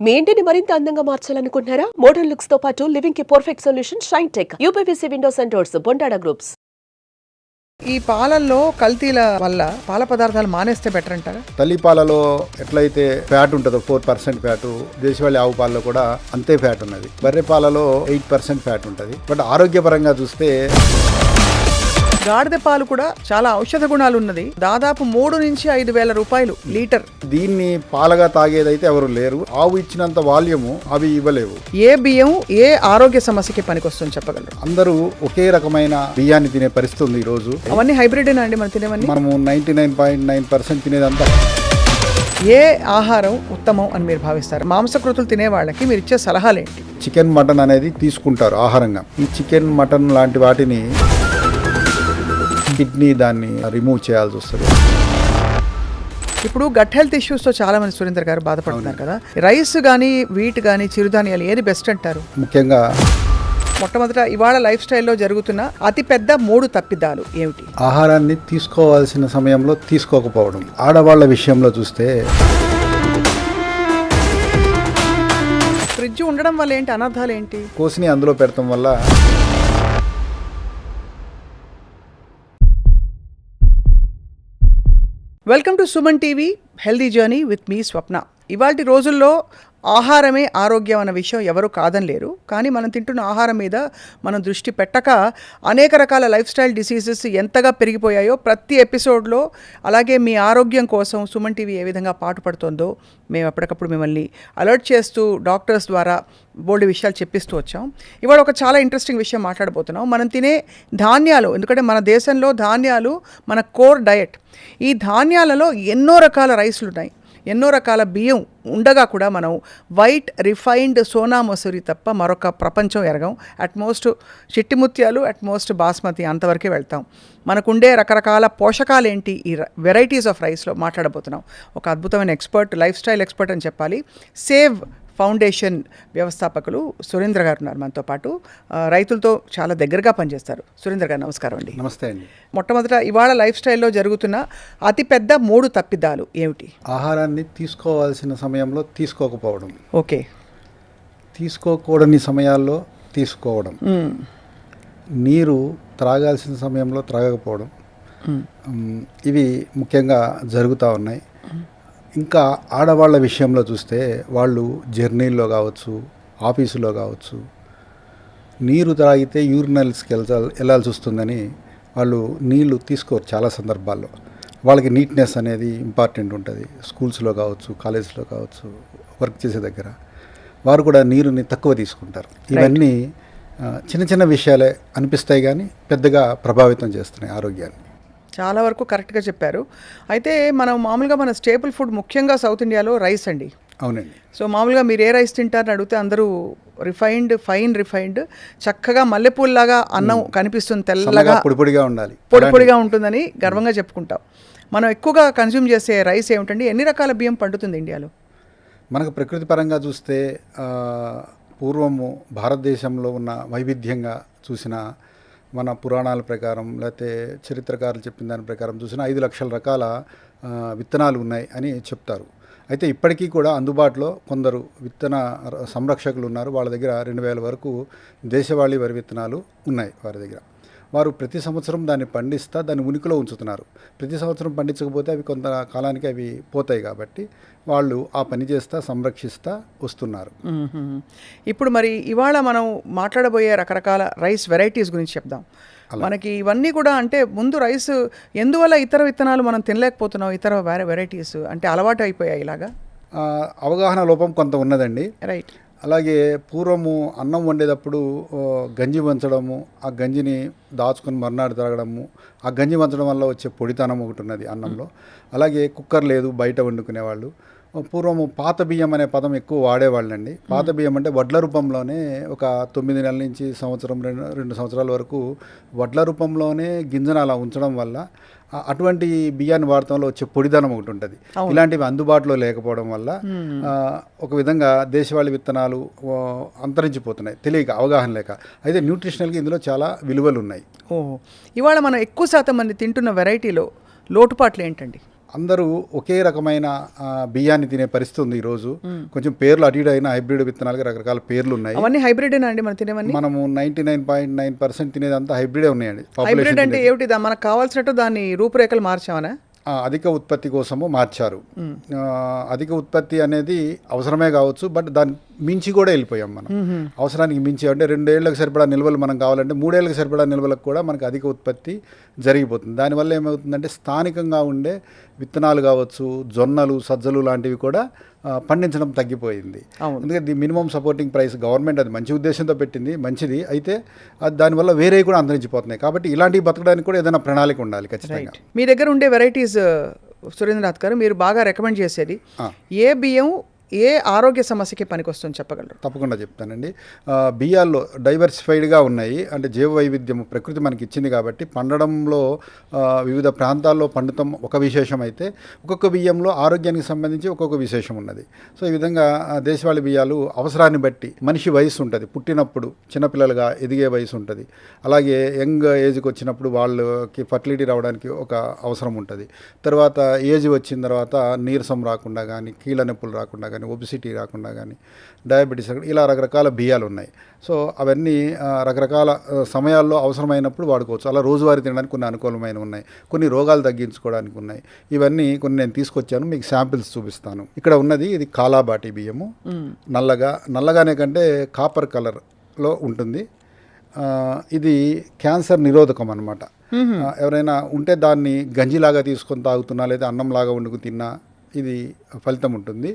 మీ ఇంటిని మరింత అందంగా మార్చాలనుకుంటున్నారా? మోడర్న్ లుక్స్ తో పాటు లివింగ్ కి perfect solution shine tech UPVC Windows and doors Bondada groups. ఈ పాలల్లో కల్తీల వల్ల పాల పదార్థాలు మానేస్తే బెటర్ అంటారా? తల్లి పాలలో ఎట్లయితే ఫ్యాట్ ఉంటుందో 4% ఫ్యాట్, దేశవాళీ ఆవు పాలలో కూడా అంతే ఫ్యాట్ ఉన్నది. బర్రె పాలలో 8% ఫ్యాట్ ఉంటుంది. బట్ ఆరోగ్యపరంగా చూస్తే గాడిద పాలు కూడా చాలా ఔషధ గుణాలు ఉన్నది. దాదాపు 3 నుంచి 5 వేల రూపాయలు లీటర్. దీన్ని పాలగా తాగేదైతే ఎవరు లేరు. ఆవు ఇచ్చినంత వాల్యూము అవి ఇవ్వలేవు. ఏ బియ్యం ఏ ఆరోగ్య సమస్యకి పనికొస్తుంది చెప్పగలరు? అందరూ ఒకే రకమైన బియ్యాన్ని తినే పరిస్థితి ఉంది ఈ రోజు. అవన్నీ హైబ్రిడ్ అండి మనం తినేవన్నీ? మనము 99.9% తినేదంతా. ఏ ఆహారం ఉత్తమం అని మీరు భావిస్తారు? మాంసకృతులు తినే వాళ్ళకి మీరు ఇచ్చే సలహాలు ఏంటి? చికెన్ మటన్ అనేది తీసుకుంటారు ఆహారంగా. ఈ చికెన్ మటన్ లాంటి వాటిని కిడ్నీ దాన్ని రిమూవ్ చేయాల్సి వస్తుంది. ఇప్పుడు గట్ హెల్త్ ఇష్యూస్తో చాలా మంది సురేందర్ గారు బాధపడుతున్నారు కదా. రైస్ కానీ వీట్ కానీ చిరుధాన్యాలు ఏది బెస్ట్ అంటారు? ముఖ్యంగా మొట్టమొదట ఇవాళ లైఫ్ స్టైల్లో జరుగుతున్న అతిపెద్ద 3 తప్పిదాలు ఏమిటి? ఆహారాన్ని తీసుకోవాల్సిన సమయంలో తీసుకోకపోవడం. ఆడవాళ్ల విషయంలో చూస్తే ఫ్రిడ్జ్ ఉండడం వల్ల ఏంటి అనర్థాలు ఏంటి? కోసిని అందులో పెడతాం వల్ల welcome to Suman TV healthy journey with me Swapna. ఇవాల్టి రోజుల్లో ఆహారమే ఆరోగ్యం అన్న విషయం ఎవరు కాదనలేరు. కానీ మనం తింటున్న ఆహారం మీద మనం దృష్టి పెట్టక అనేక రకాల లైఫ్ స్టైల్ డిసీజెస్ ఎంతగా పెరిగిపోయాయో ప్రతి ఎపిసోడ్లో, అలాగే మీ ఆరోగ్యం కోసం సుమన్ టీవీ ఏ విధంగా పాటుపడుతుందో మేము ఎప్పటికప్పుడు మిమ్మల్ని అలర్ట్ చేస్తూ డాక్టర్స్ ద్వారా బోల్డ్ విషయాలు చెప్పిస్తూ వచ్చాం. ఇవాళ ఒక చాలా ఇంట్రెస్టింగ్ విషయం మాట్లాడబోతున్నాం. మనం తినే ధాన్యాలు, ఎందుకంటే మన దేశంలో ధాన్యాలు మన కోర్ డయట్. ఈ ధాన్యాలలో ఎన్నో రకాల రైస్లు ఉన్నాయి, ఎన్నో రకాల బియ్యం ఉండగా కూడా మనం వైట్ రిఫైన్డ్ సోనా మసూరి తప్ప మరొక ప్రపంచం ఎరగం. అట్మోస్ట్ చిట్టిముత్యాలు, అట్మోస్ట్ బాస్మతి, అంతవరకే వెళ్తాం. మనకుండే రకరకాల పోషకాలు ఏంటి, ఈ వెరైటీస్ ఆఫ్ రైస్లో మాట్లాడబోతున్నాం. ఒక అద్భుతమైన ఎక్స్పర్ట్, లైఫ్ స్టైల్ ఎక్స్పర్ట్ అని చెప్పాలి. సేవ్ ఫౌండేషన్ వ్యవస్థాపకులు సురేంద్ర గారు ఉన్నారు మనతో పాటు. రైతులతో చాలా దగ్గరగా పనిచేస్తారు. సురేంద్ర గారు నమస్కారం అండి. నమస్తే అండి. మొట్టమొదట ఇవాళ లైఫ్ స్టైల్లో జరుగుతున్న అతిపెద్ద 3 తప్పిదాలు ఏమిటి? ఆహారాన్ని తీసుకోవాల్సిన సమయంలో తీసుకోకపోవడం. ఓకే. తీసుకోకూడని సమయాల్లో తీసుకోవడం. నీరు త్రాగాల్సిన సమయంలో త్రాగకపోవడం. ఇవి ముఖ్యంగా జరుగుతూ ఉన్నాయి. ఇంకా ఆడవాళ్ళ విషయంలో చూస్తే వాళ్ళు జర్నీల్లో కావచ్చు, ఆఫీసులో కావచ్చు, నీరు త్రాగితే యూరినల్స్కి వెళ్ళాల్సి వస్తుందని వాళ్ళు నీళ్లు తీసుకోరు. చాలా సందర్భాల్లో వాళ్ళకి నీట్నెస్ అనేది ఇంపార్టెంట్ ఉంటుంది. స్కూల్స్లో కావచ్చు, కాలేజీలో కావచ్చు, వర్క్ చేసే దగ్గర వారు కూడా నీరుని తక్కువ తీసుకుంటారు. ఇవన్నీ చిన్న చిన్న విషయాలే అనిపిస్తాయి కానీ పెద్దగా ప్రభావితం చేస్తున్నాయి ఆరోగ్యాన్ని. చాలా వరకు కరెక్ట్గా చెప్పారు. అయితే మనం మామూలుగా మన స్టేపుల్ ఫుడ్ ముఖ్యంగా సౌత్ ఇండియాలో రైస్ అండి. అవునండి. సో మామూలుగా మీరు ఏ రైస్ తింటారని అడిగితే అందరూ ఫైన్ రిఫైన్డ్ చక్కగా మల్లెపూల్లాగా అన్నం కనిపిస్తుంది, తెల్లగా పొడిపొడిగా ఉండాలి, పొడిపొడిగా ఉంటుందని గర్వంగా చెప్పుకుంటాం. మనం ఎక్కువగా కన్జ్యూమ్ చేసే రైస్ ఏమిటండి? ఎన్ని రకాల బియ్యం పండుతుంది ఇండియాలో? మనకు ప్రకృతి పరంగా చూస్తే పూర్వము భారతదేశంలో ఉన్న వైవిధ్యంగా చూసిన, మన పురాణాల ప్రకారం లేకపోతే చరిత్రకారులు చెప్పిన దాని ప్రకారం చూసిన 5 లక్షల రకాల విత్తనాలు ఉన్నాయి అని చెప్తారు. అయితే ఇప్పటికీ కూడా అందుబాటులో కొందరు విత్తన సంరక్షకులు ఉన్నారు. వాళ్ళ దగ్గర 2000 వరకు దేశవాళీ వరి విత్తనాలు ఉన్నాయి వారి దగ్గర. వారు ప్రతి సంవత్సరం దాన్ని పండిస్తా దాన్ని ఉనికిలో ఉంచుతున్నారు. ప్రతి సంవత్సరం పండించకపోతే అవి కొంత కాలానికి అవి పోతాయి కాబట్టి వాళ్ళు ఆ పని చేస్తా సంరక్షిస్తా వస్తున్నారు. ఇప్పుడు మరి ఇవాళ మనం మాట్లాడబోయే రకరకాల రైస్ వెరైటీస్ గురించి చెప్దాం. మనకి ఇవన్నీ కూడా అంటే ముందు రైస్ ఎందువల్ల ఇతర విత్తనాలు మనం తినలేకపోతున్నాం, ఇతర వెరైటీస్ అంటే అలవాటు అయిపోయాయి ఇలాగా? అవగాహన లోపం కొంత ఉన్నదండి. రైట్. అలాగే పూర్వము అన్నం వండేటప్పుడు గంజి వంచడము, ఆ గంజిని దాచుకొని మర్నాడు తాగడము, ఆ గంజి వంచడం వల్ల వచ్చే పొడితనం ఒకటి ఉన్నది అన్నంలో. అలాగే కుక్కర్ లేదు, బయట వండుకునేవాళ్ళు. పూర్వము పాత బియ్యం అనే పదం ఎక్కువ వాడేవాళ్ళండి. పాత బియ్యం అంటే వడ్ల రూపంలోనే ఒక 9 నెలల నుంచి సంవత్సరం 2 సంవత్సరాల వరకు వడ్ల రూపంలోనే గింజను అలా ఉంచడం వల్ల అటువంటి బియ్యాన్ని వాడటంలో వచ్చే పొడిదనం ఒకటి ఉంటుంది. ఇలాంటివి అందుబాటులో లేకపోవడం వల్ల ఒక విధంగా దేశవాళీ విత్తనాలు అంతరించిపోతున్నాయి, తెలియక, అవగాహన లేక. అయితే న్యూట్రిషనల్గా ఇందులో చాలా విలువలు ఉన్నాయి. ఇవాళ మనం ఎక్కువ శాతం మంది తింటున్న వెరైటీలో లోటుపాట్లు ఏంటండి? అందరూ ఒకే రకమైన బియ్యాన్ని తినే పరిస్థితి ఉంది ఈరోజు. కొంచెం పేర్లు అటు ఇటు అయిన హైబ్రిడ్ విత్తనాలకి రకరకాల పేర్లు ఉన్నాయి. అవన్నీ హైబ్రిడేనా అండి మనం తినేవన్నీ? మనము 99.9% తినేదంతా హైబ్రిడే ఉన్నాయండి. హైబ్రిడ్ అంటే ఏమిటి? మనకు కావాల్సినట్టు దాని రూపురేఖలు మార్చామనా? అధిక ఉత్పత్తి కోసము మార్చారు. అధిక ఉత్పత్తి అనేది అవసరమే కావచ్చు, బట్ దాని మించి కూడా వెళ్ళిపోయాం మనం. అవసరానికి మించి అంటే 2 ఏళ్ళకి సరిపడా నిల్వలు మనం కావాలంటే 3 ఏళ్ళకి సరిపడా నిల్వలకు కూడా మనకు అధిక ఉత్పత్తి జరిగిపోతుంది. దానివల్ల ఏమవుతుందంటే స్థానికంగా ఉండే విత్తనాలు కావచ్చు, జొన్నలు, సజ్జలు లాంటివి కూడా పండించడం తగ్గిపోయింది. ఎందుకంటే మినిమం సపోర్టింగ్ ప్రైస్ గవర్నమెంట్ అది మంచి ఉద్దేశంతో పెట్టింది, మంచిది. అయితే అది దానివల్ల వేరే కూడా అంతరించిపోతున్నాయి. కాబట్టి ఇలాంటివి బతకడానికి కూడా ఏదైనా ప్రణాళిక ఉండాలి ఖచ్చితంగా. మీ దగ్గర ఉండే వెరైటీస్ సురేంద్రనాథ్ గారు మీరు బాగా రికమెండ్ చేసేది ఏ బియ్యం ఏ ఆరోగ్య సమస్యకి పనికొస్తుందని చెప్పగలరు? తప్పకుండా చెప్తానండి. బియ్యాల్లో డైవర్సిఫైడ్గా ఉన్నాయి. అంటే జీవ వైవిధ్యం ప్రకృతి మనకి ఇచ్చింది కాబట్టి పండడంలో వివిధ ప్రాంతాల్లో పండుతాం ఒక విశేషం అయితే, ఒక్కొక్క బియ్యంలో ఆరోగ్యానికి సంబంధించి ఒక్కొక్క విశేషం ఉన్నది. సో ఈ విధంగా దేశవాళీ బియ్యాలు అవసరాన్ని బట్టి మనిషి వయసు ఉంటుంది, పుట్టినప్పుడు చిన్నపిల్లలుగా ఎదిగే వయసు ఉంటుంది, అలాగే యంగ్ ఏజ్కి వచ్చినప్పుడు వాళ్ళకి ఫర్టిలిటీ రావడానికి ఒక అవసరం ఉంటుంది, తర్వాత ఏజ్ వచ్చిన తర్వాత నీరసం రాకుండా కానీ, కీళ్ళ నొప్పులు రాకుండా కానీ, ఒబిసిటీ రాకుండా కానీ, డయాబెటీస్ ఇలా రకరకాల బియ్యాలు ఉన్నాయి. సో అవన్నీ రకరకాల సమయాల్లో అవసరమైనప్పుడు వాడుకోవచ్చు. అలా రోజువారీ తినడానికి కొన్ని అనుకూలమైన ఉన్నాయి, కొన్ని రోగాలు తగ్గించుకోవడానికి ఉన్నాయి. ఇవన్నీ కొన్ని నేను తీసుకొచ్చాను, మీకు శాంపిల్స్ చూపిస్తాను. ఇక్కడ ఉన్నది ఇది కాలాబాటి బియ్యము. నల్లగానే కంటే కాపర్ కలర్లో ఉంటుంది. ఇది క్యాన్సర్ నిరోధకం అన్నమాట. ఎవరైనా ఉంటే దాన్ని గంజిలాగా తీసుకొని తాగుతున్నా లేదా అన్నంలాగా వండుకు తిన్నా ఇది ఫలితం ఉంటుంది.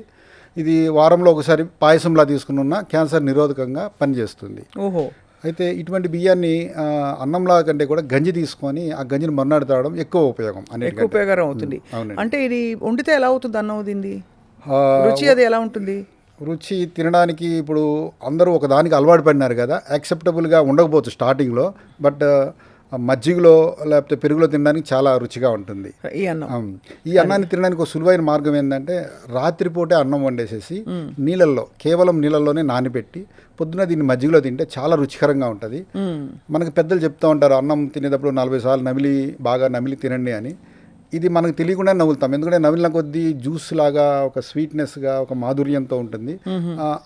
ఇది వారంలో ఒకసారి పాయసంలా తీసుకున్న క్యాన్సర్ నిరోధకంగా పనిచేస్తుంది. ఓహో. అయితే ఇటువంటి బియ్యాన్ని అన్నంలా కంటే కూడా గంజి తీసుకొని ఆ గంజిని మర్నాడు తాగడం ఎక్కువ ఉపయోగం, ఎక్కువ ఉపయోగం అవుతుంది. అంటే ఇది వండితే ఎలా అవుతుంది అన్నం? దీన్ని రుచి అది ఎలా ఉంటుంది? రుచి తినడానికి ఇప్పుడు అందరూ ఒక దానికి అలవాటు పడినారు కదా, యాక్సెప్టబుల్గా ఉండకపోవచ్చు స్టార్టింగ్లో, బట్ మజ్జిగలో లేకపోతే పెరుగులో తినడానికి చాలా రుచిగా ఉంటుంది ఈ అన్నాన్ని తినడానికి ఒక సులువైన మార్గం ఏంటంటే రాత్రిపూటే అన్నం వండేసేసి కేవలం నీళ్ళల్లోనే నానబెట్టి పొద్దున దీన్ని మజ్జిగలో తింటే చాలా రుచికరంగా ఉంటుంది. మనకు పెద్దలు చెప్తూ ఉంటారు అన్నం తినేటప్పుడు 40 సార్లు బాగా నమిలి తినండి అని. ఇది మనకు తెలియకుండా నవ్వులుతాం, ఎందుకంటే నవ్విన కొద్దీ జ్యూస్ లాగా ఒక స్వీట్నెస్గా ఒక మాధుర్యంతో ఉంటుంది.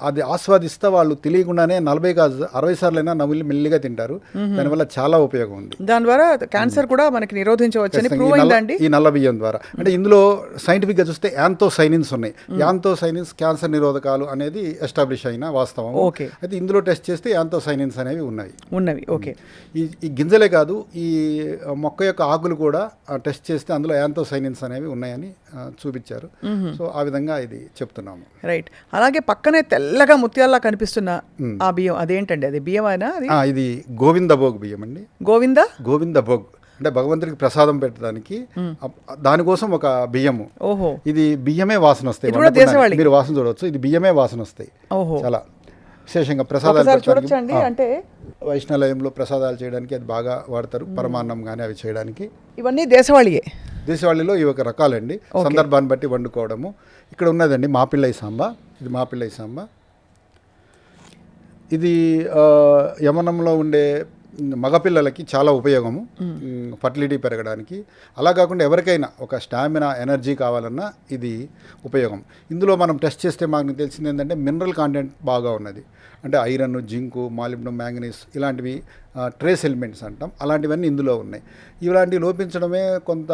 అది ఆస్వాదిస్తే వాళ్ళు తెలియకుండానే 40 కాదు 60 సార్లైనా నవ్వులు మెల్లిగా తింటారు. దానివల్ల చాలా ఉపయోగం ఉంది. దాని ద్వారా క్యాన్సర్ కూడా మనకి నిరోధించవచ్చని ప్రూవ్ అయిందండి ఈ నల్ల బియ్యం ద్వారా. అంటే ఇందులో సైంటిఫిక్గా చూస్తే యాంతోసైనిన్స్ ఉన్నాయి. యాంతోసైనిన్స్ క్యాన్సర్ నిరోధకాలు అనేది ఎస్టాబ్లిష్ అయిన వాస్తవం. అయితే ఇందులో టెస్ట్ చేస్తే యాంతోసైనిన్స్ అనేవి ఉన్నవి. ఓకే. ఈ గింజలే కాదు, ఈ మొక్క యొక్క ఆకులు కూడా టెస్ట్ చేస్తే అందులో యాంతోసైనిన్స్ అనేవి ఉన్నాయని చూపించారు. సో ఆ విధంగా ఇది చెప్తున్నాము. రైట్. అలాగే పక్కనే తెల్లగా ముత్యాల్లా కనిపిస్తున్న ఆ బియ్యం అదేంటండి? అది బియ్యం అయినా? ఇది గోవిందభోగ్ బియ్యం అండి. గోవిందభోగ్ అంటే భగవంతుడికి ప్రసాదం పెట్టడానికి, దానికోసం ఒక బియ్యము. ఓహో. ఇది బియ్యమే వాసన వస్తాయి, మీరు వాసన చూడవచ్చు. ఇది బియ్యమే వాసన వస్తాయి. చాలా విశేషంగా ప్రసాదాలు చూడొచ్చండి. అంటే వైష్ణాలయంలో ప్రసాదాలు చేయడానికి అది బాగా వాడతారు, పరమాన్నం కానీ అవి చేయడానికి. ఇవన్నీ దేశవాళీలో ఇవి ఒక రకాలండి, సందర్భాన్ని బట్టి వండుకోవడము. ఇక్కడ ఉన్నదండి మాపిల్లై సాంబా. ఇది మాపిల్లై సాంబా. ఇది యమనంలో ఉండే మగపిల్లలకి చాలా ఉపయోగము, ఫర్టిలిటీ పెరగడానికి. అలా కాకుండా ఎవరికైనా ఒక స్టామినా ఎనర్జీ కావాలన్నా ఇది ఉపయోగం. ఇందులో మనం టెస్ట్ చేస్తే మాకు తెలిసింది ఏంటంటే మినరల్ కాంటెంట్ బాగా ఉన్నది. అంటే ఐరన్, జింకు, మాలిబ్డమ్, మ్యాంగనీస్ ఇలాంటివి ట్రేస్ ఎలిమెంట్స్ అంటాం, అలాంటివన్నీ ఇందులో ఉన్నాయి. ఇలాంటివి లోపించడమే కొంత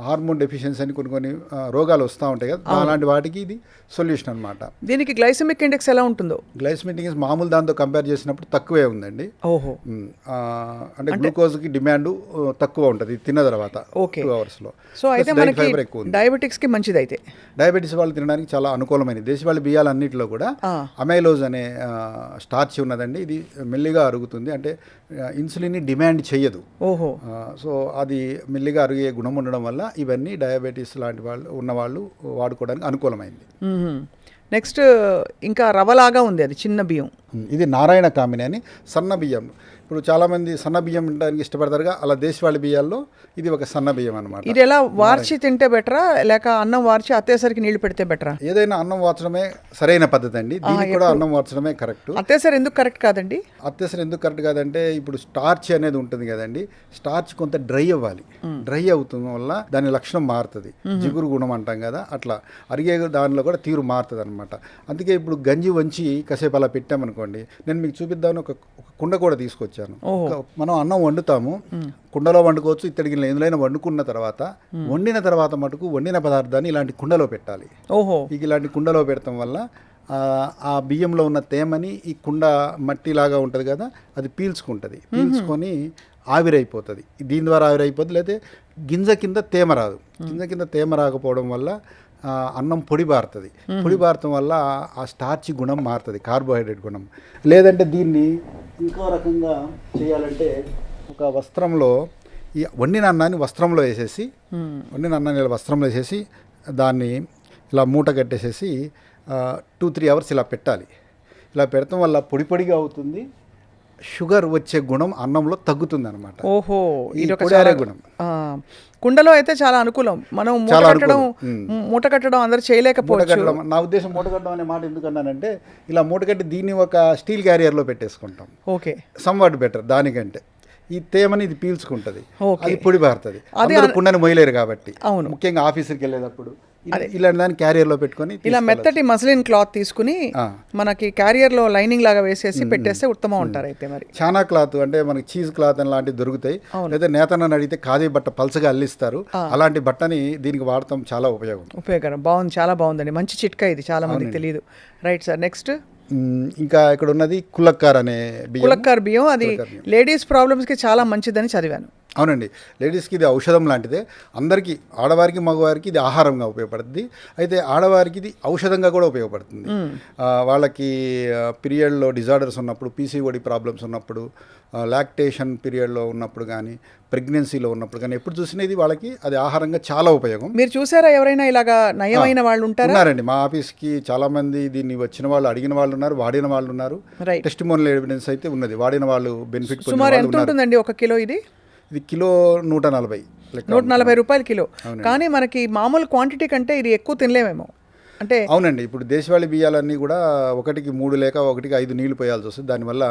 హార్మోన్ డెఫిషియన్సీ అని కొన్ని రోగాలు వస్తూ ఉంటాయి కదా, అలాంటి వాటికి ఇది సొల్యూషన్ అనమాట. దీనికి గ్లైసెమిక్ ఇండెక్స్ ఎలా ఉంటుందో? గ్లైసెమిక్ ఇండెక్స్ మామూలు దాంతో కంపేర్ చేసినప్పుడు తక్కువే ఉందండి. ఓహో. అంటే గ్లూకోజ్కి డిమాండ్ తక్కువ ఉంటుంది తిన్న తర్వాత 2 అవర్స్లో. సో అయితే మనకి డయాబెటిక్స్కి మంచిది. అయితే డయాబెటీస్ వాళ్ళు తినడానికి చాలా అనుకూలమైనది. దేశవాళీ బియ్యాలన్నింటిలో కూడా అమైలోజ్ అనే స్టార్చ్ ఉన్నదండి. ఇది మెల్లిగా అరుగుతుంది, అంటే ఇన్సులిన్ని డిమాండ్ చెయ్యదు. ఓహో. సో అది మెల్లిగా అరిగే గుణం ఉండడం వల్ల ఇవన్నీ డయాబెటీస్ లాంటి వాళ్ళు ఉన్నవాళ్ళు వాడుకోవడానికి అనుకూలమైంది. నెక్స్ట్ ఇంకా రవ్వలాగా ఉంది, అది చిన్న బియ్యం. ఇది నారాయణ కామిని అని సన్న బియ్యం. ఇప్పుడు చాలామంది సన్న బియ్యం తినడానికి ఇష్టపడతారుగా, అలా దేశవాళీ బియ్యాల్లో ఇది ఒక సన్న బియ్యం అనమాట. ఇది ఎలా వార్చి తింటే బెటరా లేక అన్నం వార్చి అత్తేసరికి నీళ్లు పెడితే బెటరా? ఏదైనా అన్నం వార్చడమే సరైన పద్ధతి అండి. దీనికి కూడా అన్నం వార్చడమే కరెక్ట్. అత్తేసరి ఎందుకు కరెక్ట్ కాదండి? అత్యవసరం ఎందుకు కరెక్ట్ కాదంటే ఇప్పుడు స్టార్చ్ అనేది ఉంటుంది కదండి, స్టార్చ్ కొంత డ్రై అవ్వాలి. డ్రై అవుతున్న వల్ల దాని లక్షణం మారుతుంది, జిగురు గుణం అంటాం కదా, అట్లా అరిగే దానిలో కూడా తీరు మారుతుంది అనమాట. అందుకే ఇప్పుడు గంజి వంచి కాసేపు అలా పెట్టామనుకోండి, నేను మీకు చూపిద్దామని ఒక కుండ కూడా తీసుకొచ్చాను. మనం అన్నం వండుతాము, కుండలో వండుకోవచ్చు, ఇత్తడి గిన్నె ఎందులో వండుకున్న తర్వాత వండిన తర్వాత మటుకు వండిన పదార్థాన్ని ఇలాంటి కుండలో పెట్టాలి. ఇలాంటి కుండలో పెడతాం వల్ల ఆ బియ్యంలో ఉన్న తేమని ఈ కుండ మట్టిలాగా ఉంటుంది కదా, అది పీల్చుకుంటుంది. పీల్చుకొని ఆవిరైపోతుంది. దీని ద్వారా ఆవిరైపోతుంది. లేకపోతే గింజ కింద తేమ రాదు. గింజ కింద తేమ రాకపోవడం వల్ల అన్నం పొడి బారుతుంది. పొడి బారటం వల్ల ఆ స్టార్చ్ గుణం మారుతుంది, కార్బోహైడ్రేట్ గుణం. లేదంటే దీన్ని ఇంకో రకంగా చేయాలంటే ఒక వస్త్రంలో ఈ వండిన అన్నాన్ని వస్త్రంలో వేసేసి వస్త్రంలో వేసేసి దాన్ని ఇలా మూట కట్టేసేసి 2-3 అవర్స్ ఇలా పెట్టాలి. ఇలా పెడతాం వల్ల పొడి పొడిగా అవుతుంది, షుగర్ వచ్చే గుణం అన్నంలో తగ్గుతుంది అనమాట. ఓహో, ఇది పొడి గుణం. కుండలో అయితే చాలా అనుకూలం. మనం మూట కట్టడం అందరూ చేయలేకపోవచ్చు. నా ఉద్దేశం మూట కట్టడం అనే మాట ఎందుకన్నానంటే, ఇలా మూట కట్టి దీన్ని ఒక స్టీల్ క్యారియర్లో పెట్టేసుకుంటాం. Okay, somewhat better. దానికంటే ఈ తేమని ఇది పీల్చుకుంటుంది, అది పొడి బారుతుంది. అందరూ కుండని మొయ్యలేరు కాబట్టి, ముఖ్యంగా ఆఫీసుకి వెళ్ళేటప్పుడు ఇలాంటి దాన్ని క్యారియర్లో పెట్టుకొని ఇలా మెత్తటి మస్లిన్ క్లాత్ తీసుకుని మనకి క్యారియర్లో లైనింగ్ లాగా వేసేసి పెట్టేస్తే ఉత్తమం ఉంటారు. అయితే మరి చానా క్లాత్ అంటే మనకి చీజ్ క్లాత్ అని లాంటివి దొరుకుతాయి. లేదా నేతనని అడిగితే ఖాదీ బట్ట పల్చగా అల్లిస్తారు. అలాంటి బట్టని దీనికి వాడటం చాలా ఉపయోగకరం. బాగుంది, చాలా బాగుందండి. మంచి చిట్కా ఇది, చాలా మందికి తెలియదు. రైట్ సార్, నెక్స్ట్ ఇంకా ఇక్కడ ఉన్నది కులక్కార్ అనే బియ్యం. కులక్కార్ బియ్యం అది లేడీస్ ప్రాబ్లమ్స్కి చాలా మంచిదని చదివాను. అవునండి, లేడీస్కి ఇది ఔషధం లాంటిదే. అందరికీ, ఆడవారికి మగవారికి ఇది ఆహారంగా ఉపయోగపడుతుంది. అయితే ఆడవారికి ఇది ఔషధంగా కూడా ఉపయోగపడుతుంది. వాళ్ళకి పీరియడ్లో డిజార్డర్స్ ఉన్నప్పుడు, పీసీఓడి ప్రాబ్లమ్స్ ఉన్నప్పుడు, లాక్టేషన్ పీరియడ్లో ఉన్నప్పుడు కానీ, ప్రెగ్నెన్సీలో ఉన్నప్పుడు కానీ ఎప్పుడు చూసినా ఇది వాళ్ళకి అది ఆహారంగా చాలా ఉపయోగం. మీరు చూసారా ఎవరైనా ఇలాగా నయమైన వాళ్ళు ఉన్నారండి? మా ఆఫీస్కి చాలామంది దీన్ని వచ్చిన వాళ్ళు, అడిగిన వాళ్ళు ఉన్నారు, వాడిన వాళ్ళు ఉన్నారు. టెస్టిమోనియల్ ఎవిడెన్స్ అయితే ఉన్నది. వాడిన వాళ్ళు బెనిఫిట్. సుమారు ఎంత ఉంటుందండి ఒక కిలో? ఇది కిలో 140 రూపాయలు కిలో. కానీ మనకి మామూలు క్వాంటిటీ కంటే ఇది ఎక్కువ తినలేమేమో అంటే. అవునండి, ఇప్పుడు దేశవాళీ బియ్యాలన్నీ కూడా 1కి 3 లేక 1కి 5 నీళ్లు పోయాల్సి వస్తుంది. దానివల్ల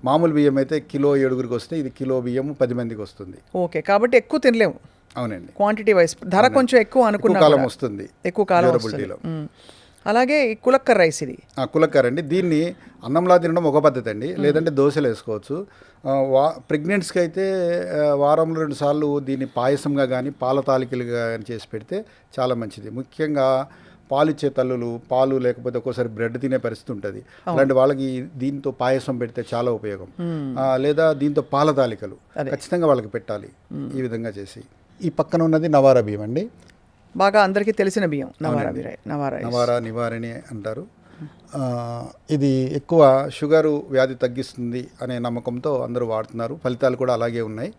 మామూలు బియ్యం అయితే కిలో 7గురికి వస్తే ఇది కిలో బియ్యం 10 మందికి వస్తుంది. ఓకే, కాబట్టి ఎక్కువ తినలేము. అవునండి, క్వాంటిటీ వైస్ ధర కొంచెం ఎక్కువ అనుకున్న కాలం వస్తుంది, ఎక్కువ కాలం వస్తుంది. అలాగే ఈ కులక్కర్ రైస్, ఇది కులక్కర్ అండి. దీన్ని అన్నంలా తినడం ఒక పద్ధతి అండి, లేదంటే దోశలు వేసుకోవచ్చు. ప్రెగ్నెంట్స్కి అయితే వారంలో 2 సార్లు దీన్ని పాయసంగా కానీ పాల తాలికలుగా కానీ చేసి పెడితే చాలా మంచిది. ముఖ్యంగా పాలిచ్చే తల్లులు, పాలు లేకపోతే ఒక్కోసారి బ్రెడ్ తినే పరిస్థితి ఉంటుంది. అలాంటి వాళ్ళకి దీంతో పాయసం పెడితే చాలా ఉపయోగం. లేదా దీంతో పాల తాలికలు ఖచ్చితంగా వాళ్ళకి పెట్టాలి. ఈ విధంగా చేసి ఈ పక్కన ఉన్నది నవారా బియ్యం అండి. బాగా అందరికీ తెలిసిన బియ్యం నవారా నివారణి అంటారు. ఇది ఎక్కువ షుగరు వ్యాధి తగ్గిస్తుంది అనే నమ్మకంతో అందరూ వాడుతున్నారు. ఫలితాలు కూడా అలాగే ఉన్నాయి.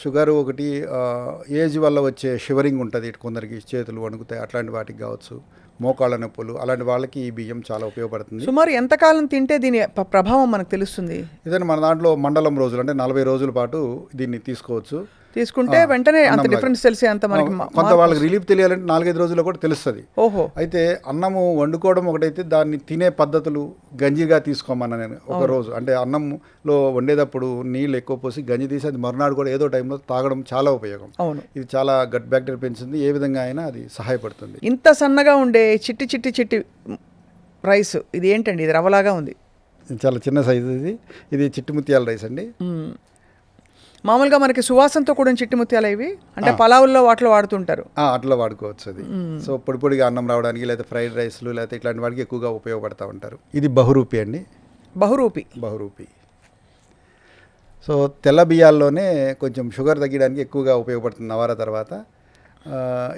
షుగరు ఒకటి, ఏజ్ వల్ల వచ్చే షివరింగ్ ఉంటుంది, కొందరికి చేతులు వణుకుతాయి, అట్లాంటి వాటికి కావచ్చు, మోకాళ్ళ నొప్పులు, అలాంటి వాళ్ళకి ఈ బియ్యం చాలా ఉపయోగపడుతుంది. సుమారు ఎంతకాలం తింటే దీని ప్రభావం మనకు తెలుస్తుంది? ఇదని మన దాంట్లో మండలం రోజులు అంటే 40 రోజుల పాటు దీన్ని తీసుకోవచ్చు. తీసుకుంటే వెంటనే అంత డిఫరెన్స్ తెలిసే అంత మనకి కొంత వాళ్ళకి రిలీఫ్ తెలియాలంటే 4-5 రోజుల్లో కూడా తెలుస్తుంది. ఓహో, అయితే అన్నము వండుకోవడం ఒకటైతే దాన్ని తినే పద్ధతులు గంజిగా తీసుకోమన్నా నేను ఒక రోజు. అంటే అన్నంలో వండేటప్పుడు నీళ్ళు ఎక్కువ పోసి గంజి తీసి అది మరునాడు కూడా ఏదో టైంలో తాగడం చాలా ఉపయోగం. అవును, ఇది చాలా గట్ బ్యాక్టీరియా పెంచుతుంది. ఏ విధంగా అయినా అది సహాయపడుతుంది. ఇంత సన్నగా ఉండే చిట్టి రైస్ ఇది ఏంటండి? ఇది రవ్వలాగా ఉంది, చాలా చిన్న సైజు. ఇది చిట్టి ముత్యాల రైస్ అండి. మామూలుగా మనకి సువాసనతో కూడా చిట్టి ముత్యాలు ఇవి అంటే పలావుల్లో వాటిలో వాడుతుంటారు. అట్లా వాడుకోవచ్చు అది. సో పొడి పొడిగా అన్నం రావడానికి, లేదా ఫ్రైడ్ రైస్లు, లేకపోతే ఇట్లాంటి వాటికి ఎక్కువగా ఉపయోగపడతా ఉంటారు. ఇది బహురూపి అండి. బహురూపి. సో తెల్ల బియ్యాల్లోనే కొంచెం షుగర్ తగ్గడానికి ఎక్కువగా ఉపయోగపడుతుంది నవారా తర్వాత.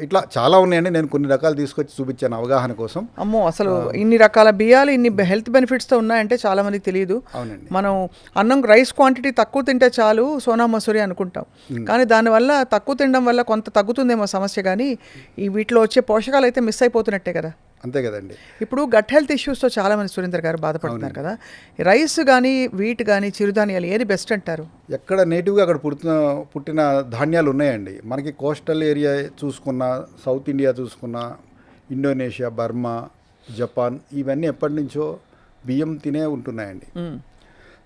ఇట్లా చాలా ఉన్నాయండి, నేను కొన్ని రకాలు తీసుకొచ్చి చూపించాను అవగాహన కోసం. అమ్మో, అసలు ఇన్ని రకాల బియ్యాలు ఇన్ని హెల్త్ బెనిఫిట్స్తో ఉన్నాయంటే చాలా మందికి తెలియదు. అవునండి, మనం అన్నం రైస్ క్వాంటిటీ తక్కువ తింటే చాలు సోనా మసూరి అనుకుంటాం, కానీ దానివల్ల తక్కువ తినడం వల్ల కొంత తగ్గుతుందేమో సమస్య, కానీ ఈ వీటిలో వచ్చే పోషకాలు అయితే మిస్ అయిపోతున్నట్టే కదా. అంతే కదండి. ఇప్పుడు గట్ హెల్త్ ఇష్యూస్తో చాలామంది సురేందర్ గారు బాధపడుతున్నారు కదా, రైస్ కానీ వీట్ కానీ చిరుధాన్యాలు ఏది బెస్ట్ అంటారు? ఎక్కడ నేటివ్గా అక్కడ పుట్టిన ధాన్యాలు ఉన్నాయండి. మనకి కోస్టల్ ఏరియా చూసుకున్నా, సౌత్ ఇండియా చూసుకున్నా, ఇండోనేషియా, బర్మా, జపాన్ ఇవన్నీ ఎప్పటి నుంచో బియ్యం తినే ఉంటున్నాయండి.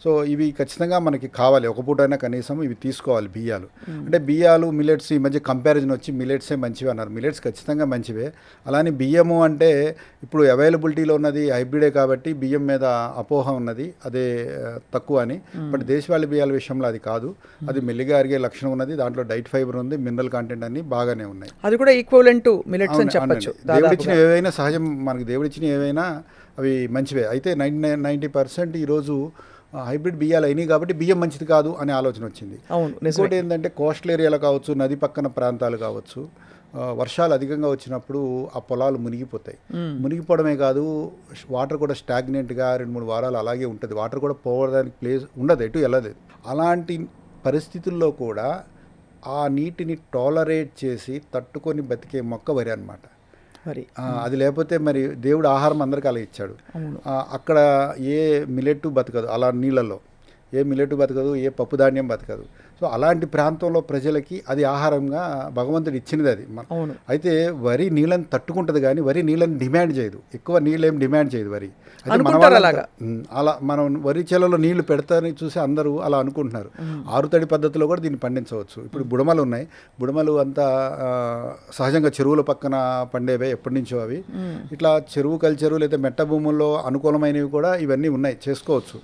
సో ఇవి ఖచ్చితంగా మనకి కావాలి, ఒక పూటైనా కనీసం ఇవి తీసుకోవాలి బియ్యాలు. అంటే బియ్యాలు మిల్లెట్స్ ఈ మధ్య కంపారిజన్ వచ్చి మిల్లెట్సే మంచివి అన్నారు. మిల్లెట్స్ ఖచ్చితంగా మంచివే. అలానే బియ్యము అంటే ఇప్పుడు అవైలబిలిటీలో ఉన్నది హైబ్రిడే కాబట్టి బియ్యం మీద అపోహ ఉన్నది, అదే తక్కువ అని. బట్ దేశవాళీ బియ్యాల విషయంలో అది కాదు, అది మెల్లిగా అరిగే లక్షణం ఉన్నది, దాంట్లో డైట్ ఫైబర్ ఉంది, మినరల్ కంటెంట్ అన్ని బాగానే ఉన్నాయి. అది కూడా ఈక్వలెంట్ టు మిల్లెట్స్ అని చెప్పొచ్చు. దేవుడిచ్చిన ఏవైనా సహజం, మనకి దేవుడిచ్చిన ఏవైనా అవి మంచివే. అయితే 90% ఈరోజు హైబ్రిడ్ బియ్యాలు అయినాయి కాబట్టి బియ్యం మంచిది కాదు అనే ఆలోచన వచ్చింది. ఇంకోటి ఏంటంటే కోస్టల్ ఏరియాలు కావచ్చు, నది పక్కన ప్రాంతాలు కావచ్చు, వర్షాలు అధికంగా వచ్చినప్పుడు ఆ పొలాలు మునిగిపోతాయి. మునిగిపోవడమే కాదు, వాటర్ కూడా స్టాగ్నెంట్గా 2-3 వారాలు అలాగే ఉంటుంది. వాటర్ కూడా పోవడానికి ప్లేస్ ఉండదు, ఎటు వెళ్ళలేదు. అలాంటి పరిస్థితుల్లో కూడా ఆ నీటిని టాలరేట్ చేసి తట్టుకొని బతికే మొక్క వరి అన్నమాట. అది లేకపోతే మరి దేవుడు ఆహారం అందరికీ అలా ఇచ్చాడు. అక్కడ ఏ మిల్లెట్ బతకదు, అలా నీళ్ళల్లో ఏ మిల్లెట్ బతకదు, ఏ పప్పు ధాన్యం బతకదు. సో అలాంటి ప్రాంతంలో ప్రజలకి అది ఆహారంగా భగవంతుడు ఇచ్చినది అది. అయితే వరి నీళ్ళని తట్టుకుంటుంది కానీ వరి నీళ్ళని డిమాండ్ చేయదు, ఎక్కువ నీళ్ళు ఏం డిమాండ్ చేయదు వరి. అయితే అలా మనం వరి చేలలో నీళ్లు పెడతారని చూసి అందరూ అలా అనుకుంటున్నారు. ఆరుతడి పద్ధతిలో కూడా దీన్ని పండించవచ్చు. ఇప్పుడు బుడమలు ఉన్నాయి, బుడమలు అంతా సహజంగా చెరువుల పక్కన పండేవే ఎప్పటి నుంచో అవి. ఇట్లా చెరువు కల్చరు లేదా మెట్ట భూముల్లో అనుకూలమైనవి కూడా ఇవన్నీ ఉన్నాయి, చేసుకోవచ్చు.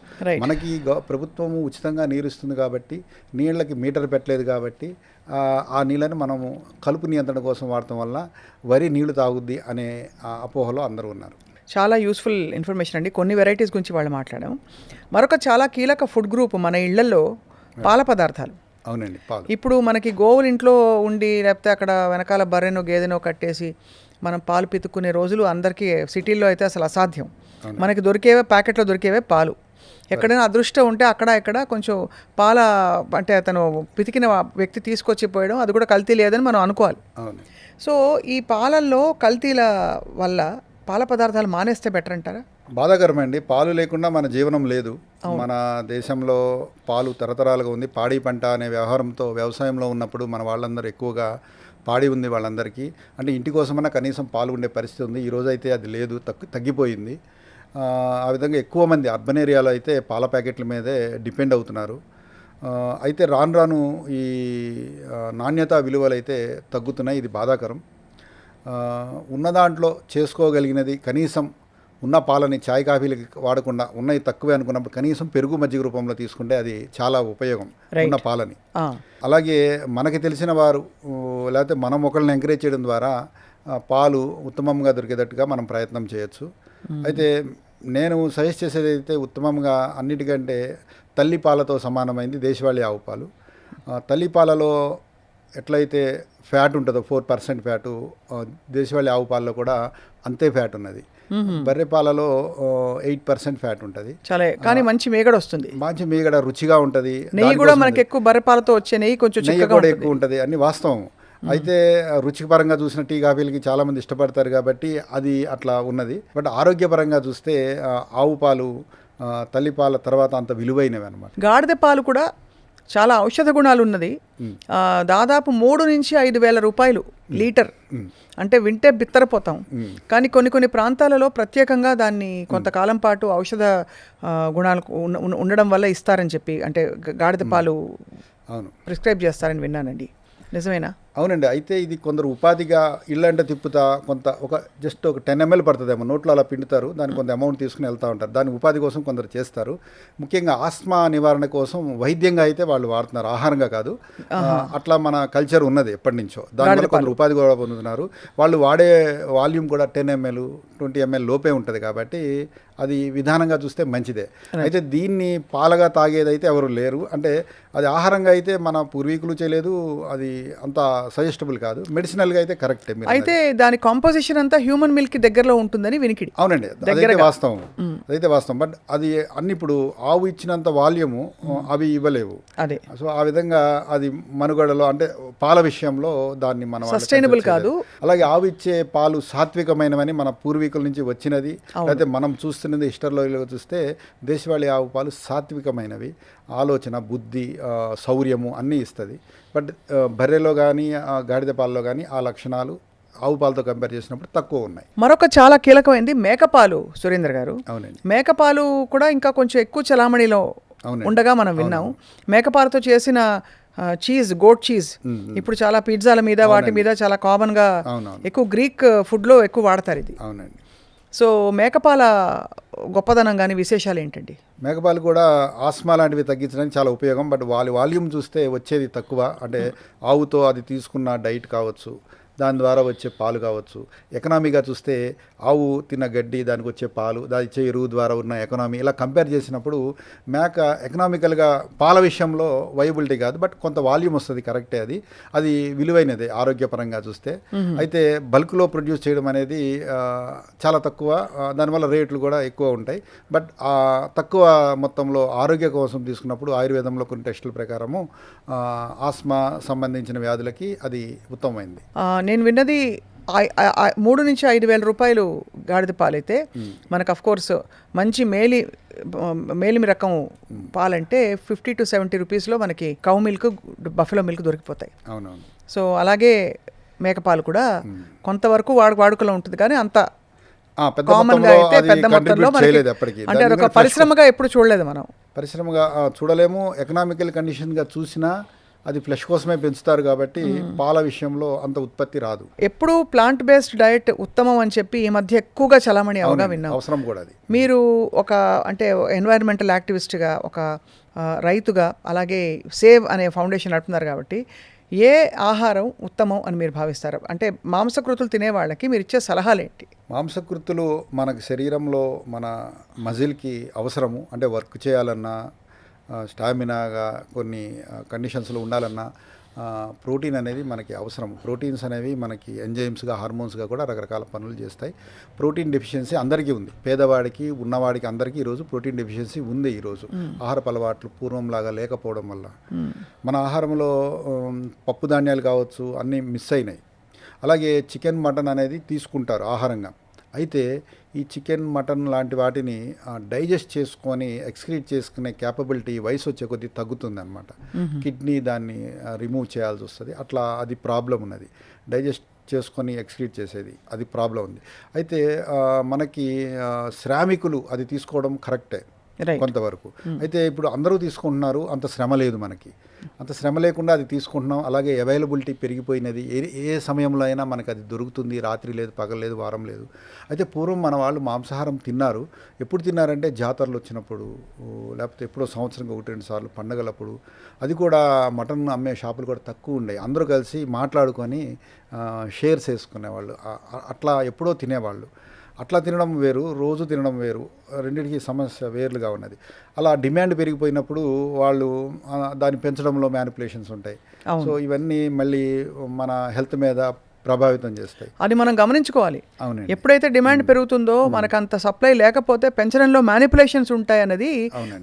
మనకి ప్రభుత్వం ఉచితంగా నీరు ఇస్తుంది కాబట్టి, నీళ్ళకి మీటర్ పెట్టలేదు కాబట్టి ఆ నీళ్ళని మనము కలుపు నియంత్రణ కోసం వాడటం వల్ల వరి నీళ్లు తాగుద్ది అనే అపోహలో అందరూ ఉన్నారు. చాలా యూస్ఫుల్ ఇన్ఫర్మేషన్ అండి. కొన్ని వెరైటీస్ గురించి వాళ్ళు మాట్లాడాం. మరొక చాలా కీలక ఫుడ్ గ్రూప్ మన ఇళ్లలో పాల పదార్థాలు. అవునండి, పాలు. ఇప్పుడు మనకి గోవులు ఇంట్లో ఉండి లేకపోతే అక్కడ వెనకాల బర్రెనో గేదెనో కట్టేసి మనం పాలు పితుక్కునే రోజులు అందరికీ సిటీల్లో అయితే అసలు అసాధ్యం. మనకి దొరికేవే ప్యాకెట్లో దొరికేవే పాలు. ఎక్కడైనా అదృష్టం ఉంటే అక్కడ ఇక్కడ కొంచెం పాల అంటే అతను పితికిన వ్యక్తి తీసుకొచ్చి పోయడం, అది కూడా కల్తీ లేదని మనం అనుకోవాలి. సో ఈ పాలల్లో కల్తీల వల్ల పాల పదార్థాలు మానేస్తే బెటర్ అంటారా? బాధాకరమండి. పాలు లేకుండా మన జీవనం లేదు. మన దేశంలో పాలు తరతరాలుగా ఉంది. పాడి పంట అనే వ్యవసాయంలో ఉన్నప్పుడు మన వాళ్ళందరూ ఎక్కువగా పాడి ఉంది వాళ్ళందరికీ. అంటే ఇంటి కోసమన్నా కనీసం పాలు ఉండే పరిస్థితి ఉంది. ఈరోజు అయితే అది లేదు, తగ్గిపోయింది. ఆ విధంగా ఎక్కువ మంది అర్బన్ ఏరియాలో అయితే పాల ప్యాకెట్ల మీదే డిపెండ్ అవుతున్నారు. అయితే రాను రాను ఈ నాణ్యత విలువలు అయితే తగ్గుతున్నాయి. ఇది బాధాకరం. ఉన్న దాంట్లో చేసుకోగలిగినది కనీసం ఉన్న పాలని చాయ్ కాఫీలకి వాడకుండా ఉన్నవి తక్కువే అనుకున్నప్పుడు కనీసం పెరుగు మజ్జిగ రూపంలో తీసుకుంటే అది చాలా ఉపయోగం ఉన్న పాలని. అలాగే మనకి తెలిసిన వారు లేకపోతే మనం ఒకళ్ళని ఎంకరేజ్ చేయడం ద్వారా పాలు ఉత్తమంగా దొరికేటట్టుగా మనం ప్రయత్నం చేయొచ్చు. అయితే నేను సజెస్ట్ చేసేది అయితే ఉత్తమంగా అన్నిటికంటే తల్లి పాలతో సమానమైంది దేశవాళీ ఆవు పాలు. తల్లి పాలలో ఎట్లయితే ఫ్యాట్ ఉంటుందో 4% ఫ్యాటు, దేశవాళీ ఆవు పాలలో కూడా అంతే ఫ్యాట్ ఉన్నది. బర్రె పాలలో 8% ఫ్యాట్ ఉంటుంది. చాలా కానీ మంచి మేగడ వస్తుంది, మంచి మేగడ, రుచిగా ఉంటుంది. నెయ్యి కూడా మనకి ఎక్కువ బర్రె పాలతో వచ్చే నెయ్యి కొంచెం నెయ్యి కూడా ఎక్కువ ఉంటుంది అని వాస్తవం. అయితే రుచిపరంగా చూసిన టీ కాఫీలకి చాలామంది ఇష్టపడతారు కాబట్టి అది అట్లా ఉన్నది. బట్ ఆరోగ్యపరంగా చూస్తే ఆవు పాలు తల్లిపాల తర్వాత అంత విలువైనవి అన్నమాట. గాడిద పాలు కూడా చాలా ఔషధ గుణాలు ఉన్నది. దాదాపు 3,000 నుంచి 5,000 రూపాయలు లీటర్. అంటే వింటే బిత్తరపోతాం, కానీ కొన్ని ప్రాంతాలలో ప్రత్యేకంగా దాన్ని కొంతకాలం పాటు ఔషధ గుణాలు ఉండడం వల్ల ఇస్తారని చెప్పి, అంటే గాడిద పాలు ప్రిస్క్రైబ్ చేస్తారని విన్నానండి. నిజమేనా? అవునండి. అయితే ఇది కొందరు ఉపాధిగా ఇళ్ళంటే తిప్పుతా జస్ట్ ఒక 10 ml పడుతుందేమో, నోట్లో అలా పిండుతారు, దానికి కొంత అమౌంట్ తీసుకుని వెళ్తూ ఉంటారు. దాని ఉపాధి కోసం కొందరు చేస్తారు. ముఖ్యంగా ఆస్మా నివారణ కోసం వైద్యంగా అయితే వాళ్ళు వాడుతున్నారు, ఆహారంగా కాదు. అట్లా మన కల్చర్ ఉన్నది ఎప్పటి నుంచో. దానివల్ల కొందరు ఉపాధి కూడా పొందుతున్నారు. వాళ్ళు వాడే వాల్యూమ్ కూడా 10 ml 20 ml లోపే ఉంటుంది కాబట్టి అది విధానంగా చూస్తే మంచిదే. అయితే దీన్ని పాలగా తాగేదైతే ఎవరు లేరు. అంటే అది ఆహారంగా అయితే మన పూర్వీకులు చేయలేదు, అది అంత సజెస్టబుల్ కాదు. మెడిసినల్గా అయితే కరెక్టే. అయితే దాని కాంపోజిషన్ అంతా హ్యూమన్ మిల్క్ దగ్గరలో ఉంటుందని వినికిడి. అవునండి, అదైతే వాస్తవం, అదైతే వాస్తవం. బట్ అది అన్ని ఇప్పుడు ఆవు ఇచ్చినంత వాల్యూము అవి ఇవ్వలేవు. అదే, సో ఆ విధంగా అది మనుగడలో అంటే పాల విషయంలో దాన్ని మనం సస్టైనబుల్ కాదు. అలాగే ఆవు ఇచ్చే పాలు సాత్వికమైనవని మన పూర్వీకుల నుంచి వచ్చినది. అయితే మనం చూస్తున్నది హిస్టరీలో చూస్తే దేశవాళీ ఆవు పాలు సాత్వికమైనవి, ఆలోచన, బుద్ధి, శౌర్యము అన్నీ ఇస్తుంది. బట్ బర్రెలో కానీ గాడిద పాలలో కానీ ఆ లక్షణాలు ఆవు పాలతో కంపేర్ చేసినప్పుడు తక్కువ ఉన్నాయి. మరొక చాలా కీలకమైంది మేకపాలు. సురేంద్ర గారు, అవునండి, మేకపాలు కూడా ఇంకా కొంచెం ఎక్కువ చలామణిలో ఉండగా మనం విన్నాము. మేకపాలతో చేసిన చీజ్, గోట్ చీజ్ ఇప్పుడు చాలా పిజ్జాల మీద వాటి మీద చాలా కామన్గా ఎక్కువ గ్రీక్ ఫుడ్లో ఎక్కువ వాడతారు ఇది. అవునండి. సో మేకపాల గొప్పదనం కానీ విశేషాలు ఏంటండి? మేకపాలు కూడా ఆస్మా లాంటివి తగ్గించడానికి చాలా ఉపయోగం. బట్ వాల్యూమ్ చూస్తే వచ్చేది తక్కువ. అంటే ఆవుతో అది తీసుకున్న డైట్ కావచ్చు, దాని ద్వారా వచ్చే పాలు కావచ్చు, ఎకనామీగా చూస్తే ఆవు తిన్న గడ్డి, దానికి వచ్చే పాలు, దాని ఇచ్చే ఎరువు ద్వారా ఉన్న ఎకనామీ, ఇలా కంపేర్ చేసినప్పుడు మేక ఎకనామికల్గా పాల విషయంలో వైబిలిటీ కాదు, బట్ కొంత వాల్యూమ్ వస్తుంది, కరెక్టే. అది విలువైనదే ఆరోగ్యపరంగా చూస్తే. అయితే బల్క్లో ప్రొడ్యూస్ చేయడం అనేది చాలా తక్కువ, దానివల్ల రేట్లు కూడా ఎక్కువ ఉంటాయి. బట్ తక్కువ మొత్తంలో ఆరోగ్య కోసం తీసుకున్నప్పుడు ఆయుర్వేదంలో కొన్ని టెస్టుల ప్రకారము ఆస్మా సంబంధించిన వ్యాధులకి అది ఉత్తమమైంది. నేను విన్నది 3 నుంచి 5 వేల రూపాయలు గాడిద పాలైతే మనకు అఫ్కోర్స్ మంచి మేలిమి రకం పాలంటే 50 to 70 రూపీస్లో మనకి కౌ మిల్క్, బఫెలో మిల్క్ దొరికిపోతాయి. అవునవును. సో అలాగే మేకపాలు కూడా కొంతవరకు వాడుకలో ఉంటుంది, కానీ అంత కామన్గా అయితే పెద్ద మొత్తంలో అంటే ఒక పరిశ్రమగా ఎప్పుడు చూడలేదు మనం. పరిశ్రమగా చూడలేము. ఎకనామికల్ కండిషన్గా చూసినా అది ఫ్లెష్ కోసమే పెంచుతారు కాబట్టి పాల విషయంలో అంత ఉత్పత్తి రాదు. ఎప్పుడు ప్లాంట్ బేస్డ్ డయట్ ఉత్తమం అని చెప్పి ఈ మధ్య ఎక్కువగా చలామణి అవగా విన్నాం. అవసరం కూడా అది. మీరు ఒక అంటే ఎన్వైరన్మెంటల్ యాక్టివిస్ట్గా, ఒక రైతుగా, అలాగే సేవ్ అనే ఫౌండేషన్ నడుపుతున్నారు కాబట్టి ఏ ఆహారం ఉత్తమం అని మీరు భావిస్తారు? అంటే మాంసకృతులు తినే వాళ్ళకి మీరు ఇచ్చే సలహాలు ఏంటి? మాంసకృతులు మనకు శరీరంలో మన మజిల్కి అవసరము. అంటే వర్క్ చేయాలన్నా, స్టామినాగా కొన్ని కండిషన్స్లో ఉండాలన్నా ప్రోటీన్ అనేది మనకి అవసరం. ప్రోటీన్స్ అనేవి మనకి ఎంజైమ్స్గా, హార్మోన్స్గా కూడా రకరకాల పనులు చేస్తాయి. ప్రోటీన్ డెఫిషియన్సీ అందరికీ ఉంది, పేదవాడికి, ఉన్నవాడికి, అందరికీ ఈరోజు ప్రోటీన్ డెఫిషియన్సీ ఉంది. ఈరోజు ఆహారపు అలవాట్లు పూర్వంలాగా లేకపోవడం వల్ల మన ఆహారంలో పప్పు ధాన్యాలు కావచ్చు అన్నీ మిస్ అయినాయి. అలాగే చికెన్, మటన్ అనేది తీసుకుంటారు ఆహారంగా. అయితే ఈ చికెన్, మటన్ లాంటి వాటిని డైజెస్ట్ చేసుకొని ఎక్స్క్రీట్ చేసుకునే క్యాపబిలిటీ వయసు వచ్చే కొద్దీ తగ్గుతుంది అనమాట. కిడ్నీ దాన్ని రిమూవ్ చేయాల్సి వస్తుంది. అట్లా అది ప్రాబ్లం ఉన్నది. డైజెస్ట్ చేసుకొని ఎక్స్క్రీట్ చేసేది అది ప్రాబ్లం ఉంది. అయితే మనకి శ్రామికులు అది తీసుకోవడం కరెక్టే కొంతవరకు. అయితే ఇప్పుడు అందరూ తీసుకుంటున్నారు, అంత శ్రమ లేదు మనకి. అంత శ్రమ లేకుండా అది తీసుకుంటున్నాం. అలాగే అవైలబిలిటీ పెరిగిపోయినది. ఏ సమయంలో అయినా మనకు అది దొరుకుతుంది. రాత్రి లేదు, పగలు లేదు, వారం లేదు. అయితే పూర్వం మన వాళ్ళు మాంసాహారం తిన్నారు. ఎప్పుడు తిన్నారంటే జాతరలు వచ్చినప్పుడు, లేకపోతే ఎప్పుడో సంవత్సరంకి 1-2 సార్లు పండగలప్పుడు. అది కూడా మటన్ అమ్మే షాపులు కూడా తక్కువ ఉండేవి. అందరూ కలిసి మాట్లాడుకొని షేర్స్ వేసుకునేవాళ్ళు. అట్లా ఎప్పుడో తినేవాళ్ళు. అట్లా తినడం వేరు, రోజు తినడం వేరు, రెండింటికి సమస్య వేరుగా ఉన్నది. అలా డిమాండ్ పెరిగిపోయినప్పుడు వాళ్ళు దాన్ని పెంచడంలో మ్యానిపులేషన్స్ ఉంటాయి. సో ఇవన్నీ మళ్ళీ మన హెల్త్ మీద ప్రభావితం చేస్తాయి. అది మనం గమనించుకోవాలి. అవునండి. ఎప్పుడైతే డిమాండ్ పెరుగుతుందో మనకు అంత సప్లై లేకపోతే పెంచడంలో మ్యానిపులేషన్స్ ఉంటాయి అన్నది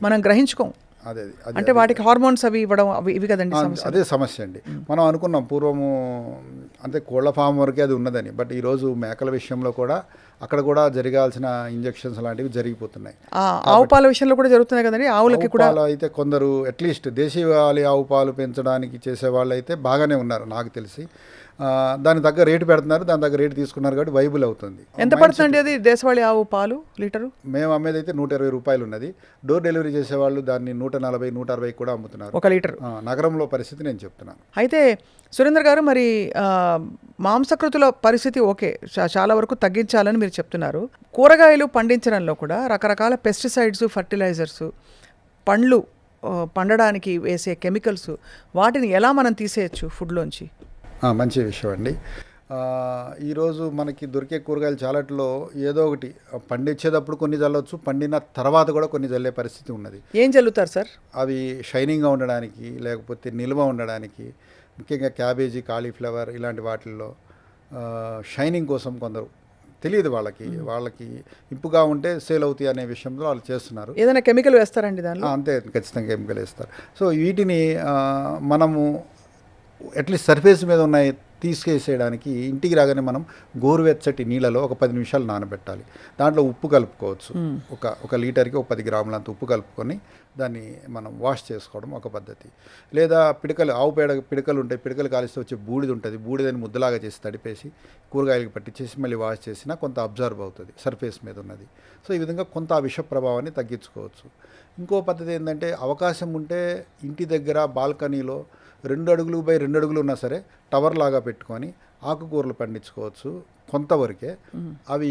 మనం గ్రహించుకోం. అదే అంటే వాటికి హార్మోన్స్ అవి ఇవ్వడం ఇవి కదండి సమస్య. అదే సమస్య అండి. మనం అనుకున్నాం పూర్వము అంటే కోళ్ల ఫామ్ వరకే అది ఉన్నదని. బట్ ఈరోజు మేకల విషయంలో కూడా అక్కడ కూడా జరగాల్సిన ఇంజెక్షన్స్ లాంటివి జరిగిపోతున్నాయి. ఆవు పాల విషయంలో కూడా జరుగుతున్నాయి కదండి. ఆవులకి కూడా అయితే కొందరు అట్లీస్ట్ దేశీయాలి ఆవు పాలు పెంచడానికి చేసే వాళ్ళు అయితే బాగానే ఉన్నారు నాకు తెలిసి. దాని తగ్గ రేటు పెడుతున్నారు, దాని తగ్గ రేటు తీసుకున్నారు కాబట్టి వైబుల్ అవుతుంది. ఎంత పడుతుంది అది దేశవాళీ ఆవు పాలు లీటరు? మేము అమ్మేది అయితే 120 రూపాయలు ఉన్నది. డోర్ డెలివరీ చేసేవాళ్ళు దాన్ని 140, 160 కూడా అమ్ముతున్నారు 1 లీటర్. నగరంలో పరిస్థితి నేను చెప్తున్నాను. అయితే సురేంద్ర గారు, మరి మాంసకృతుల పరిస్థితి ఓకే, చాలా వరకు తగ్గించాలని మీరు చెప్తున్నారు. కూరగాయలు పండించడంలో కూడా రకరకాల పెస్టిసైడ్స్, ఫర్టిలైజర్స్, పండ్లు పండడానికి వేసే కెమికల్స్, వాటిని ఎలా మనం తీసేయచ్చు ఫుడ్లోంచి? మంచి విషయం అండి. ఈరోజు మనకి దొరికే కూరగాయలు చాలాట్లో ఏదో ఒకటి పండించేటప్పుడు కొన్ని చల్లవచ్చు, పండిన తర్వాత కూడా కొన్ని చల్లే పరిస్థితి ఉన్నది. ఏం చల్లుతారు సార్? అవి షైనింగ్గా ఉండడానికి, లేకపోతే నిల్వ ఉండడానికి, ముఖ్యంగా క్యాబేజీ, కాలీఫ్లవర్ ఇలాంటి వాటిల్లో షైనింగ్ కోసం కొందరు తెలియదు, వాళ్ళకి ఇంపుగా ఉంటే సేల్ అవుతాయి అనే విషయంలో వాళ్ళు చేస్తున్నారు. ఏదైనా కెమికల్ వేస్తారండి దానిలో? అంతే, ఖచ్చితంగా కెమికల్ వేస్తారు. సో వీటిని మనము అట్లీస్ట్ సర్ఫేస్ మీద ఉన్నాయి తీసుకేసేయడానికి ఇంటికి రాగానే మనం గోరువెచ్చటి నీళ్ళలో ఒక 10 నిమిషాలు నానబెట్టాలి. దాంట్లో ఉప్పు కలుపుకోవచ్చు. ఒక లీటర్కి ఒక 10 గ్రాములంత ఉప్పు కలుపుకొని దాన్ని మనం వాష్ చేసుకోవడం ఒక పద్ధతి. లేదా పిడకలు, ఆవు పేడ పిడకలు ఉంటాయి, పిడకలు కాలిస్తే వచ్చే బూడిద ఉంటుంది, బూడిదని ముద్దలాగా చేసి తడిపేసి కూరగాయలకు పట్టించేసి మళ్ళీ వాష్ చేసినా కొంత అబ్జర్వ్ అవుతుంది సర్ఫేస్ మీద ఉన్నది. సో ఈ విధంగా కొంత ఆ విష ప్రభావాన్ని తగ్గించుకోవచ్చు. ఇంకో పద్ధతి ఏంటంటే, అవకాశం ఉంటే ఇంటి దగ్గర బాల్కనీలో 2 అడుగులు బై 2 అడుగులు ఉన్నా సరే టవర్ లాగా పెట్టుకొని ఆకుకూరలు పండించుకోవచ్చు కొంతవరకే. అవి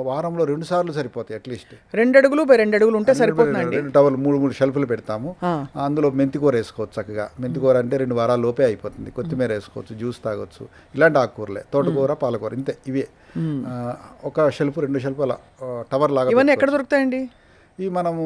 వారంలో 2 సార్లు సరిపోతాయి. అట్లీస్ట్ 2 అడుగులు బై 2 అడుగులు ఉంటే సరిపోతుందండి. 2 టవర్లు 3 షెల్ఫ్లు పెడతాము. అందులో మెంతికూర వేసుకోవచ్చు చక్కగా. మెంతికూర అంటే 2 వారాల లోపే అయిపోతుంది. కొత్తిమీర వేసుకోవచ్చు, జ్యూస్ తాగొచ్చు. ఇలాంటి ఆకుకూరలే, తోటకూర, పాలకూర, ఇంతే. ఇవే ఒక షెల్ఫ్ 2 షెల్ఫ్ అలా టవర్ లాగా. ఇవన్నీ ఎక్కడ దొరుకుతాయండి? ఇవి మనము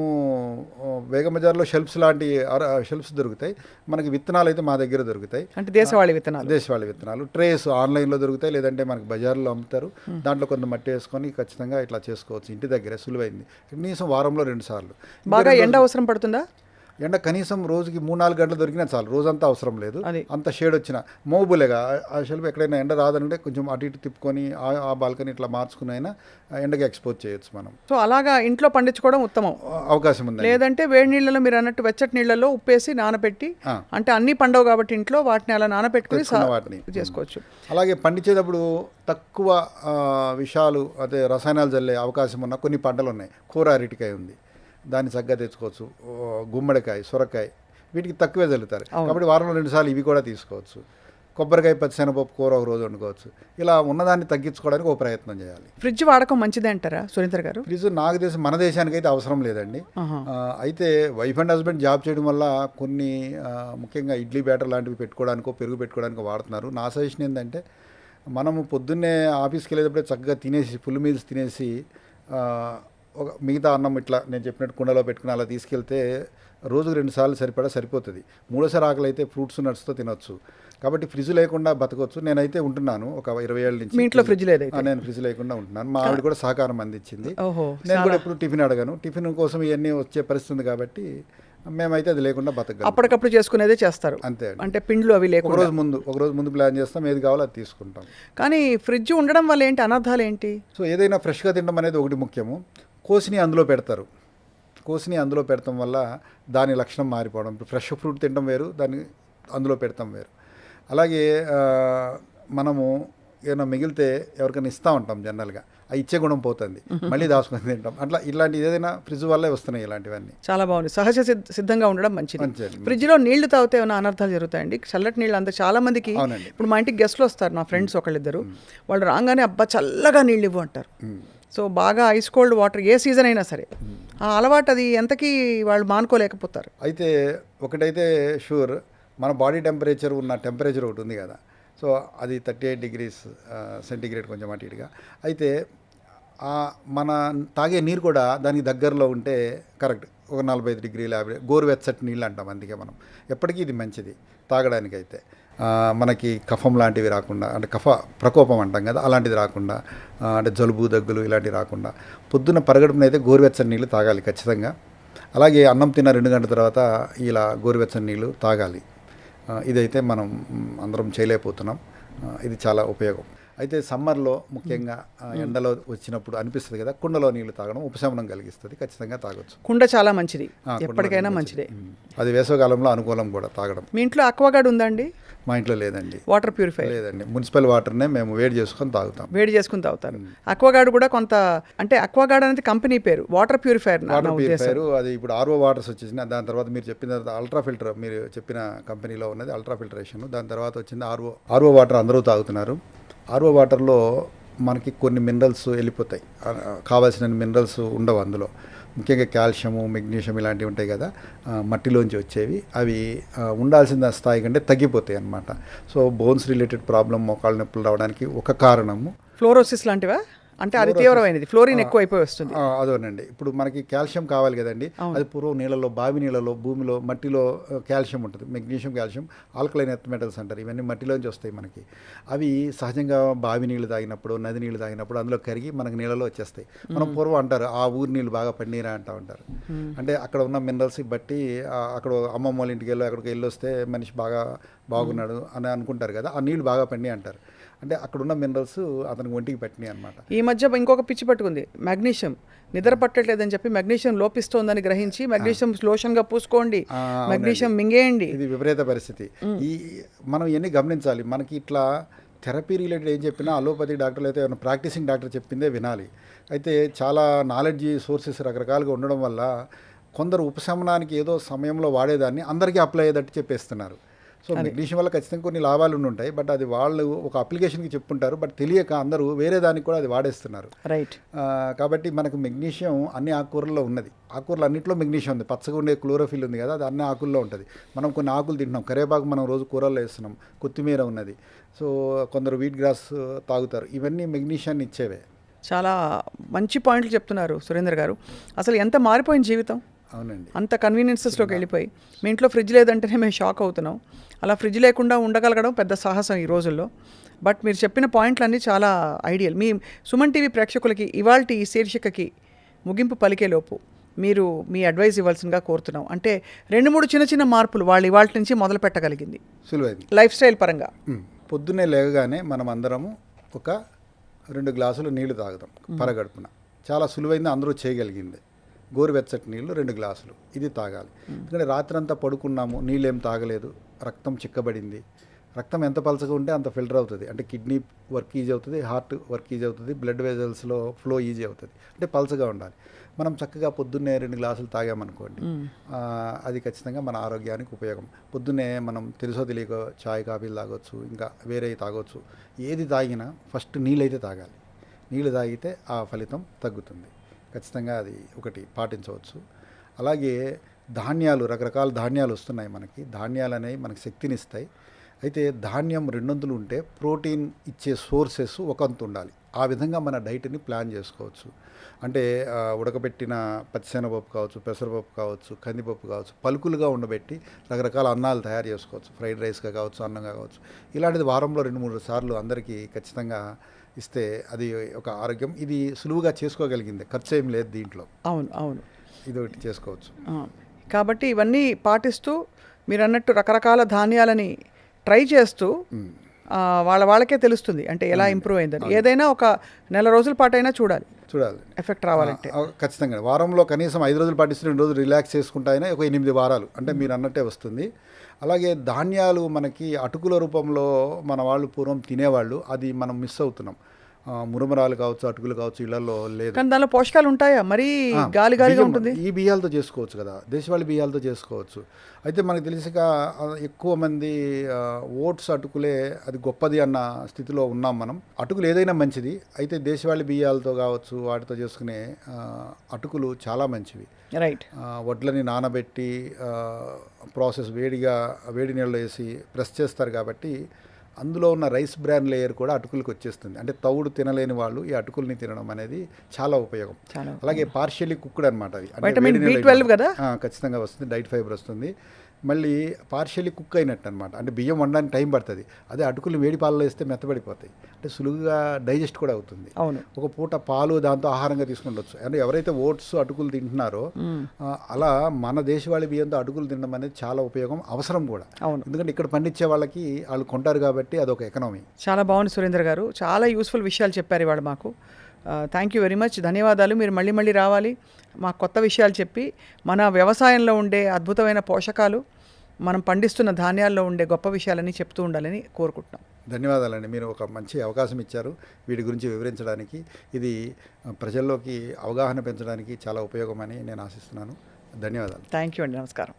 వేగ బజార్లో షెల్ఫ్స్ దొరుకుతాయి. మనకి విత్తనాలు అయితే మా దగ్గర దొరుకుతాయి. అంటే దేశవాళీ విత్తనాలు ట్రేస్ ఆన్లైన్లో దొరుకుతాయి. లేదంటే మనకి బజార్లో అమ్ముతారు. దాంట్లో కొంత మట్టి వేసుకొని ఖచ్చితంగా ఇట్లా చేసుకోవచ్చు. ఇంటి దగ్గరే సులువైంది. కనీసం వారంలో 2 సార్లు. బాగా ఎండ అవసరం పడుతుందా? ఎండ కనీసం రోజుకి 3-4 గంటలు దొరికినా చాలు. రోజంతా అవసరం లేదు. అంత షేడ్ వచ్చిన మోబులేగా ఆ షెల్ఫ్ ఎక్కడైనా ఎండ రాదంటే కొంచెం అటు ఇటు తిప్పుకొని ఆ బాల్కనీ ఇట్లా మార్చుకుని అయినా ఎండకి ఎక్స్పోజ్ చేయొచ్చు మనం. సో అలాగా ఇంట్లో పండించుకోవడం ఉత్తమం. అవకాశం ఉంది. లేదంటే వేడి నీళ్ళలో మీరు అన్నట్టు వెచ్చటి నీళ్ళలో ఉప్పేసి నానబెట్టి, అంటే అన్ని పండవు కాబట్టి ఇంట్లో వాటిని అలా నానబెట్టుకుని వాటిని చేసుకోవచ్చు. అలాగే పండించేటప్పుడు తక్కువ విషాలు అదే రసాయనాలు చల్లే అవకాశం ఉన్న కొన్ని పంటలు ఉన్నాయి. కూర అరటికాయ ఉంది, దాన్ని చక్కగా తెచ్చుకోవచ్చు. గుమ్మడికాయ, సొరకాయ, వీటికి తక్కువే చల్లుతారు కాబట్టి వారంలో 2 సార్లు ఇవి కూడా తీసుకోవచ్చు. కొబ్బరికాయ, పచ్చిశనగపప్పు కూర ఒక రోజు వండుకోవచ్చు. ఇలా ఉన్నదాన్ని తగ్గించుకోవడానికి ఒక ప్రయత్నం చేయాలి. ఫ్రిడ్జ్ వాడకం మంచిదే అంటారా సురేంద్ర గారు? ఫ్రిడ్జ్ నాకు తెలిసి మన దేశానికి అయితే అవసరం లేదండి. అయితే వైఫ్ అండ్ హస్బెండ్ జాబ్ చేయడం వల్ల కొన్ని ముఖ్యంగా ఇడ్లీ బ్యాటర్ లాంటివి పెట్టుకోవడానికో పెరుగు పెట్టుకోవడానికో వాడుతున్నారు. నా సజెషన్ ఏంటంటే, మనము పొద్దున్నే ఆఫీస్కి వెళ్ళేటప్పుడే చక్కగా తినేసి ఫుల్ మీల్స్ తినేసి ఒక మిగతా అన్నం ఇట్లా నేను చెప్పినట్టు కుండలో పెట్టుకుని అలా తీసుకెళ్తే రోజుకు 2 సార్లు సరిపోతుంది. 3వ ఆకలి అయితే ఫ్రూట్స్, నట్స్తో తినొచ్చు. కాబట్టి ఫ్రిడ్జ్ లేకుండా బతకొచ్చు. నేనైతే ఉంటున్నాను ఒక 20 ఏళ్ళ నుంచి. మీ ఇంట్లో ఫ్రిడ్జ్ లేదు? నేను ఫ్రిడ్జ్ లేకుండా ఉంటున్నాను. మా ఆవిడ కూడా సహకారం అందించింది. నేను కూడా ఎప్పుడు టిఫిన్ అడగను. టిఫిన్ కోసం ఇవన్నీ వచ్చే పరిస్థితి కాబట్టి మేమైతే అది లేకుండా బతకగలం. అప్పటికప్పుడు చేసుకునేదే చేస్తారు అంతే. అంటే పిండ్లు అవి లేకుండా ఒక రోజు ముందు ప్లాన్ చేస్తాం, ఏది కావాలో అది తీసుకుంటాం. కానీ ఫ్రిడ్జ్ ఉండడం వల్ల ఏంటి అనర్థాలు ఏంటి? సో ఏదైనా ఫ్రెష్గా తినడం అనేది ఒకటి ముఖ్యము. కోసిని అందులో పెడతారు. కోసిని అందులో పెడతాం వల్ల దాని లక్షణం మారిపోవడం. ఫ్రెష్ ఫ్రూట్ తినడం వేరు, దాన్ని అందులో పెడతాం వేరు. అలాగే మనము ఏమైనా మిగిలితే ఎవరికైనా ఇస్తూ ఉంటాం జనరల్గా, ఆ ఇచ్చే గుణం పోతుంది, మళ్ళీ దాచుకొని తింటాం. అట్లా ఇలాంటి ఏదైనా ఫ్రిడ్జ్ వల్లే వస్తున్నాయి ఇలాంటివన్నీ. చాలా బాగుంది. సహజ సిద్ధంగా ఉండడం మంచిది. ఫ్రిడ్జ్లో నీళ్లు తాగితే ఏమైనా అనర్థాలు జరుగుతాయండి? చల్లటి నీళ్ళు అంత చాలా మందికి. ఇప్పుడు మా ఇంటికి గెస్ట్లు వస్తారు, నా ఫ్రెండ్స్ ఒకళ్ళిద్దరు, వాళ్ళు రాగానే అబ్బా చల్లగా నీళ్ళు ఇవ్వు అంటారు. సో బాగా ఐస్ కోల్డ్ వాటర్ ఏ సీజన్ అయినా సరే ఆ అలవాటు అది ఎంతకీ వాళ్ళు మానుకోలేకపోతారు. అయితే ఒకటైతే షూర్, మన బాడీ టెంపరేచర్ ఉన్న టెంపరేచర్ ఒకటి ఉంది కదా, సో అది 38 డిగ్రీస్ సెంటీగ్రేడ్ కొంచెం అటు ఇటుగా. అయితే మన తాగే నీరు కూడా దానికి దగ్గరలో ఉంటే కరెక్ట్ ఒక 45 డిగ్రీలు 50 గోరువెచ్చటి నీళ్ళు అంటాం. అందుకే మనం ఎప్పటికీ ఇది మంచిది తాగడానికైతే. మనకి కఫం లాంటివి రాకుండా, అంటే కఫ ప్రకోపం అంటాం కదా, అలాంటిది రాకుండా, అంటే జలుబు దగ్గులు ఇలాంటివి రాకుండా పొద్దున్న పరగడుపునైతే గోరువెచ్చని నీళ్ళు తాగాలి ఖచ్చితంగా. అలాగే అన్నం తిన్న 2 గంటల తర్వాత ఇలా గోరువెచ్చని నీళ్ళు తాగాలి. ఇదైతే మనం అందరం చేయలేకపోతున్నాం. ఇది చాలా ఉపయోగం. అయితే సమ్మర్లో ముఖ్యంగా ఎండలో వచ్చినప్పుడు అనిపిస్తుంది కదా, కుండలో నీళ్లు తాగడం ఉపశమనం కలిగిస్తుంది. ఖచ్చితంగా తాగొచ్చు. కుండ చాలా మంచిది, ఎప్పటికైనా మంచిదే. అది వేసవకాలంలో అనుకూలం కూడా తాగడం. మీ ఇంట్లో అక్వాగార్డ్ ఉందండి? మా ఇంట్లో లేదండి. వాటర్ ప్యూరిఫైర్ లేదండి. మున్సిపల్ వాటర్నే మేము వేడి చేసుకొని తాగుతారు. అక్వాగార్డ్ కూడా కొంత, అంటే అక్వాగార్డ్ అనేది కంపెనీ పేరు, వాటర్ ప్యూరిఫైర్. అది ఇప్పుడు ఆర్ఓ వాటర్స్ వచ్చేసిన, దాని తర్వాత మీరు చెప్పిన తర్వాత అల్ట్రా ఫిల్టర్, మీరు చెప్పిన కంపెనీలో ఉన్నది అల్ట్రా ఫిల్టరేషన్. దాని తర్వాత వచ్చింది ఆర్ఓ వాటర్ అందరూ తాగుతున్నారు. ఆర్ఓ వాటర్లో మనకి కొన్ని మినరల్స్ వెళ్ళిపోతాయి, కావాల్సిన మినరల్స్ ఉండవు అందులో. ముఖ్యంగా కాల్షియము, మెగ్నీషియం ఇలాంటివి ఉంటాయి కదా, మట్టిలోంచి వచ్చేవి. అవి ఉండాల్సిన స్థాయి కంటే తగ్గిపోతాయి అన్నమాట. సో బోన్స్ రిలేటెడ్ ప్రాబ్లం, మోకాళ్ళ నొప్పులు రావడానికి ఒక కారణము ఫ్లోరోసిస్ లాంటివా? అంటే అది తీవ్రమైనది, ఫ్లోరిన్ ఎక్కువ అయిపోయి వస్తుంది. అదోనండి. ఇప్పుడు మనకి కాల్షియం కావాలి కదండి, అది పూర్వం నీళ్ళలో, బావి నీళ్ళలో, భూమిలో, మట్టిలో కాల్షియం ఉంటుంది, magnesium, calcium, alkaline earth metals అంటారు. ఇవన్నీ మట్టిలోంచి వస్తాయి మనకి. అవి సహజంగా బావి నీళ్ళు తాగినప్పుడు, నది నీళ్ళు తాగినప్పుడు అందులో కరిగి మనకి నీళ్ళలో వచ్చేస్తాయి. మనం పూర్వం అంటారు ఆ ఊరి నీళ్ళు బాగా పన్నీరా అంటూ ఉంటారు. అంటే అక్కడ ఉన్న మినరల్స్ బట్టి అక్కడ అమ్మమ్మ వాళ్ళ ఇంటికి అక్కడికి వెళ్ళి వస్తే మనిషి బాగున్నాడు అని అనుకుంటారు కదా, ఆ నీళ్ళు బాగా పన్నీ అంటారు. అంటే అక్కడున్న మినరల్స్ అతనికి ఒంటికి పట్టినాయి అనమాట. ఈ మధ్య ఇంకొక పిచ్చి పట్టుకుంది, మెగ్నీషియం నిద్ర పట్టట్లేదని చెప్పి మెగ్నీషియం లోపిస్తోందని గ్రహించి మెగ్నీషియం లోషన్గా పూసుకోండి, మెగ్నీషియం మింగేయండి. ఇది విపరీత పరిస్థితి. మనం ఇవన్నీ గమనించాలి. మనకి ఇట్లా థెరపీ రిలేటెడ్ ఏం చెప్పినా అలోపతి డాక్టర్లు అయితే ప్రాక్టీసింగ్ డాక్టర్ చెప్పిందే వినాలి. అయితే చాలా నాలెడ్జ్ సోర్సెస్ రకరకాలుగా ఉండడం వల్ల కొందరు ఉపశమనానికి ఏదో సమయంలో వాడేదాన్ని అందరికీ అప్లై అయ్యేటట్టు చెప్పేస్తున్నారు. సో మెగ్నీషియం వల్ల ఖచ్చితంగా కొన్ని లాభాలు ఉంటాయి, బట్ అది వాళ్ళు ఒక అప్లికేషన్కి చెప్పుంటారు, బట్ తెలియక అందరూ వేరే దానికి కూడా అది వాడేస్తున్నారు. రైట్. కాబట్టి మనకు మెగ్నీషియం అన్ని ఆకుకూరల్లో ఉన్నది. ఆకుకూరలు అన్నింటిలో మెగ్నీషియం ఉంది. పచ్చగా ఉండే క్లోరోఫిల్ ఉంది కదా, అది అన్ని ఆకుల్లో ఉంటుంది. మనం కొన్ని ఆకులు తింటున్నాం, కరివేపాకు మనం రోజు కూరల్లో వేస్తున్నాం, కొత్తిమీర ఉన్నది. సో కొందరు వీట్ గ్రాస్ తాగుతారు. ఇవన్నీ మెగ్నీషియాన్ని ఇచ్చేవే. చాలా మంచి పాయింట్లు చెప్తున్నారు సురేందర్ గారు. అసలు ఎంత మారిపోయింది జీవితం. అవునండి. అంత కన్వీనియన్సెస్లోకి వెళ్ళిపోయి మీ ఇంట్లో ఫ్రిడ్జ్ లేదంటేనే మేము షాక్ అవుతున్నాం. అలా ఫ్రిడ్జ్ లేకుండా ఉండగలగడం పెద్ద సాహసం ఈ రోజుల్లో. బట్ మీరు చెప్పిన పాయింట్లన్నీ చాలా ఐడియల్. మీ సుమన్ టీవీ ప్రేక్షకులకి ఇవాల్టి ఈ శీర్షికకి ముగింపు పలికేలోపు మీరు మీ అడ్వైస్ ఇవ్వాల్సిందిగా కోరుతున్నాం. అంటే 2-3 చిన్న చిన్న మార్పులు వాళ్ళు ఇవాళ నుంచి మొదలు పెట్టగలిగింది సులువైంది లైఫ్ స్టైల్ పరంగా. పొద్దున్నే లేవగానే మనం అందరము ఒక 2 గ్లాసులు నీళ్లు తాగుతాం పరగడుపున. చాలా సులువైంది, అందరూ చేయగలిగింది. గోరువెచ్చటి నీళ్ళు 2 గ్లాసులు ఇది తాగాలి. ఎందుకంటే రాత్రంతా పడుకున్నాము, నీళ్ళు ఏం తాగలేదు, రక్తం చిక్కబడింది. రక్తం ఎంత పలచగా ఉంటే అంత ఫిల్టర్ అవుతుంది. అంటే కిడ్నీ వర్క్ ఈజీ అవుతుంది, హార్ట్ వర్క్ ఈజీ అవుతుంది, బ్లడ్ వెజల్స్లో ఫ్లో ఈజీ అవుతుంది. అంటే పలచగా ఉండాలి. మనం చక్కగా పొద్దున్నే 2 గ్లాసులు తాగామనుకోండి, అది ఖచ్చితంగా మన ఆరోగ్యానికి ఉపయోగం. పొద్దున్నే మనం తెలుసో తెలియకో చాయ్, కాఫీలు తాగొచ్చు, ఇంకా వేరే తాగొచ్చు. ఏది తాగినా ఫస్ట్ నీళ్ళైతే తాగాలి. నీళ్ళు తాగితే ఆ ఫలితం తగ్గుతుంది. ఖచ్చితంగా అది ఒకటి పాటించవచ్చు. అలాగే ధాన్యాలు, రకరకాల ధాన్యాలు వస్తున్నాయి మనకి. ధాన్యాలు అనేవి మనకి శక్తినిస్తాయి. అయితే ధాన్యం 2 ఉంటే ప్రోటీన్ ఇచ్చే సోర్సెస్ ఒకంత ఉండాలి. ఆ విధంగా మన డైట్ని ప్లాన్ చేసుకోవచ్చు. అంటే ఉడకబెట్టిన పచ్చిశనగపప్పు కావచ్చు, పెసరపప్పు కావచ్చు, కందిపప్పు కావచ్చు, పలుకులుగా ఉండబెట్టి రకరకాల అన్నాలు తయారు చేసుకోవచ్చు. ఫ్రైడ్ రైస్గా కావచ్చు, అన్నంగా కావచ్చు. ఇలాంటిది వారంలో 2-3 సార్లు అందరికీ ఖచ్చితంగా ఇస్తే అది ఒక ఆరోగ్యం. ఇది సులువుగా చేసుకోగలిగింది, ఖర్చు ఏం లేదు దీంట్లో. అవును అవును, ఇది ఒకటి చేసుకోవచ్చు. కాబట్టి ఇవన్నీ పాటిస్తూ మీరు అన్నట్టు రకరకాల ధాన్యాలని ట్రై చేస్తూ వాళ్ళకే తెలుస్తుంది అంటే ఎలా ఇంప్రూవ్ అయిందని. ఏదైనా ఒక నెల రోజుల పాటైనా చూడాలి ఎఫెక్ట్ రావాలంటే. ఖచ్చితంగా వారంలో కనీసం 5 రోజులు పాటిస్తే 2 రోజులు రిలాక్స్ చేసుకుంటాయినా ఒక 8 వారాలు అంటే మీరు అన్నట్టే వస్తుంది. అలాగే ధాన్యాలు మనకి అటుకుల రూపంలో మన వాళ్ళు పూర్వం తినేవాళ్ళు, అది మనం మిస్ అవుతున్నాం. మురమరాలు కావచ్చు, అటుకులు కావచ్చు, ఇళ్లలో లేదు. కానీ దానిలో పోషకాలు ఉంటాయా? మరీ గాలిగా ఉంటుంది. ఈ బియ్యాలతో చేసుకోవచ్చు కదా, దేశవాళీ బియ్యాలతో చేసుకోవచ్చు. అయితే మనకు తెలిసిక ఎక్కువ మంది ఓట్స్ అటుకులే అది గొప్పది అన్న స్థితిలో ఉన్నాం మనం. అటుకులు ఏదైనా మంచిది, అయితే దేశవాళీ బియ్యాలతో కావచ్చు వాటితో చేసుకునే అటుకులు చాలా మంచివి. రైట్. వడ్లని నానబెట్టి ప్రాసెస్ వేడి నీళ్ళలో వేసి ప్రెస్ చేస్తారు కాబట్టి అందులో ఉన్న రైస్ బ్రాన్ లేయర్ కూడా అటుకులకు వచ్చేస్తుంది. అంటే తౌడు తినలేని వాళ్ళు ఈ అటుకుల్ని తినడం అనేది చాలా ఉపయోగం. అలాగే పార్షియలీ కుక్డ్ అనమాట, అది ఖచ్చితంగా వస్తుంది, డైట్ ఫైబర్ వస్తుంది. మళ్ళీ పార్షియలీ కుక్ అయినట్టు అనమాట, అంటే బియ్యం వండడానికి టైం పడుతుంది. అదే అటుకులు వేడి పాలలో వేస్తే మెత్తబడిపోతాయి, అంటే సులువుగా డైజెస్ట్ కూడా అవుతుంది. అవును, ఒక పూట పాలు దాంతో ఆహారంగా తీసుకుండొచ్చు. అంటే ఎవరైతే ఓట్స్ అటుకులు తింటున్నారో అలా మన దేశవాళీ బియ్యంతో అటుకులు తినడం అనేది చాలా ఉపయోగం, అవసరం కూడా. అవును, ఎందుకంటే ఇక్కడ పండించే వాళ్ళకి వాళ్ళు కొంటారు కాబట్టి అదొక ఎకనామీ. చాలా బాగుంది సురేందర్ గారు, చాలా యూస్ఫుల్ విషయాలు చెప్పారు ఇవాళ మాకు. థ్యాంక్ యూ వెరీ మచ్, ధన్యవాదాలు. మీరు మళ్ళీ రావాలి, మాకు కొత్త విషయాలు చెప్పి మన వ్యవసాయంలో ఉండే అద్భుతమైన పోషకాలు, మనం పండిస్తున్న ధాన్యాల్లో ఉండే గొప్ప విషయాలని చెప్తూ ఉండాలని కోరుకుంటున్నాం. ధన్యవాదాలండి, మీరు ఒక మంచి అవకాశం ఇచ్చారు వీటి గురించి వివరించడానికి. ఇది ప్రజల్లోకి అవగాహన పెంచడానికి చాలా ఉపయోగమని నేను ఆశిస్తున్నాను. ధన్యవాదాలు. థ్యాంక్ యూ అండి, నమస్కారం.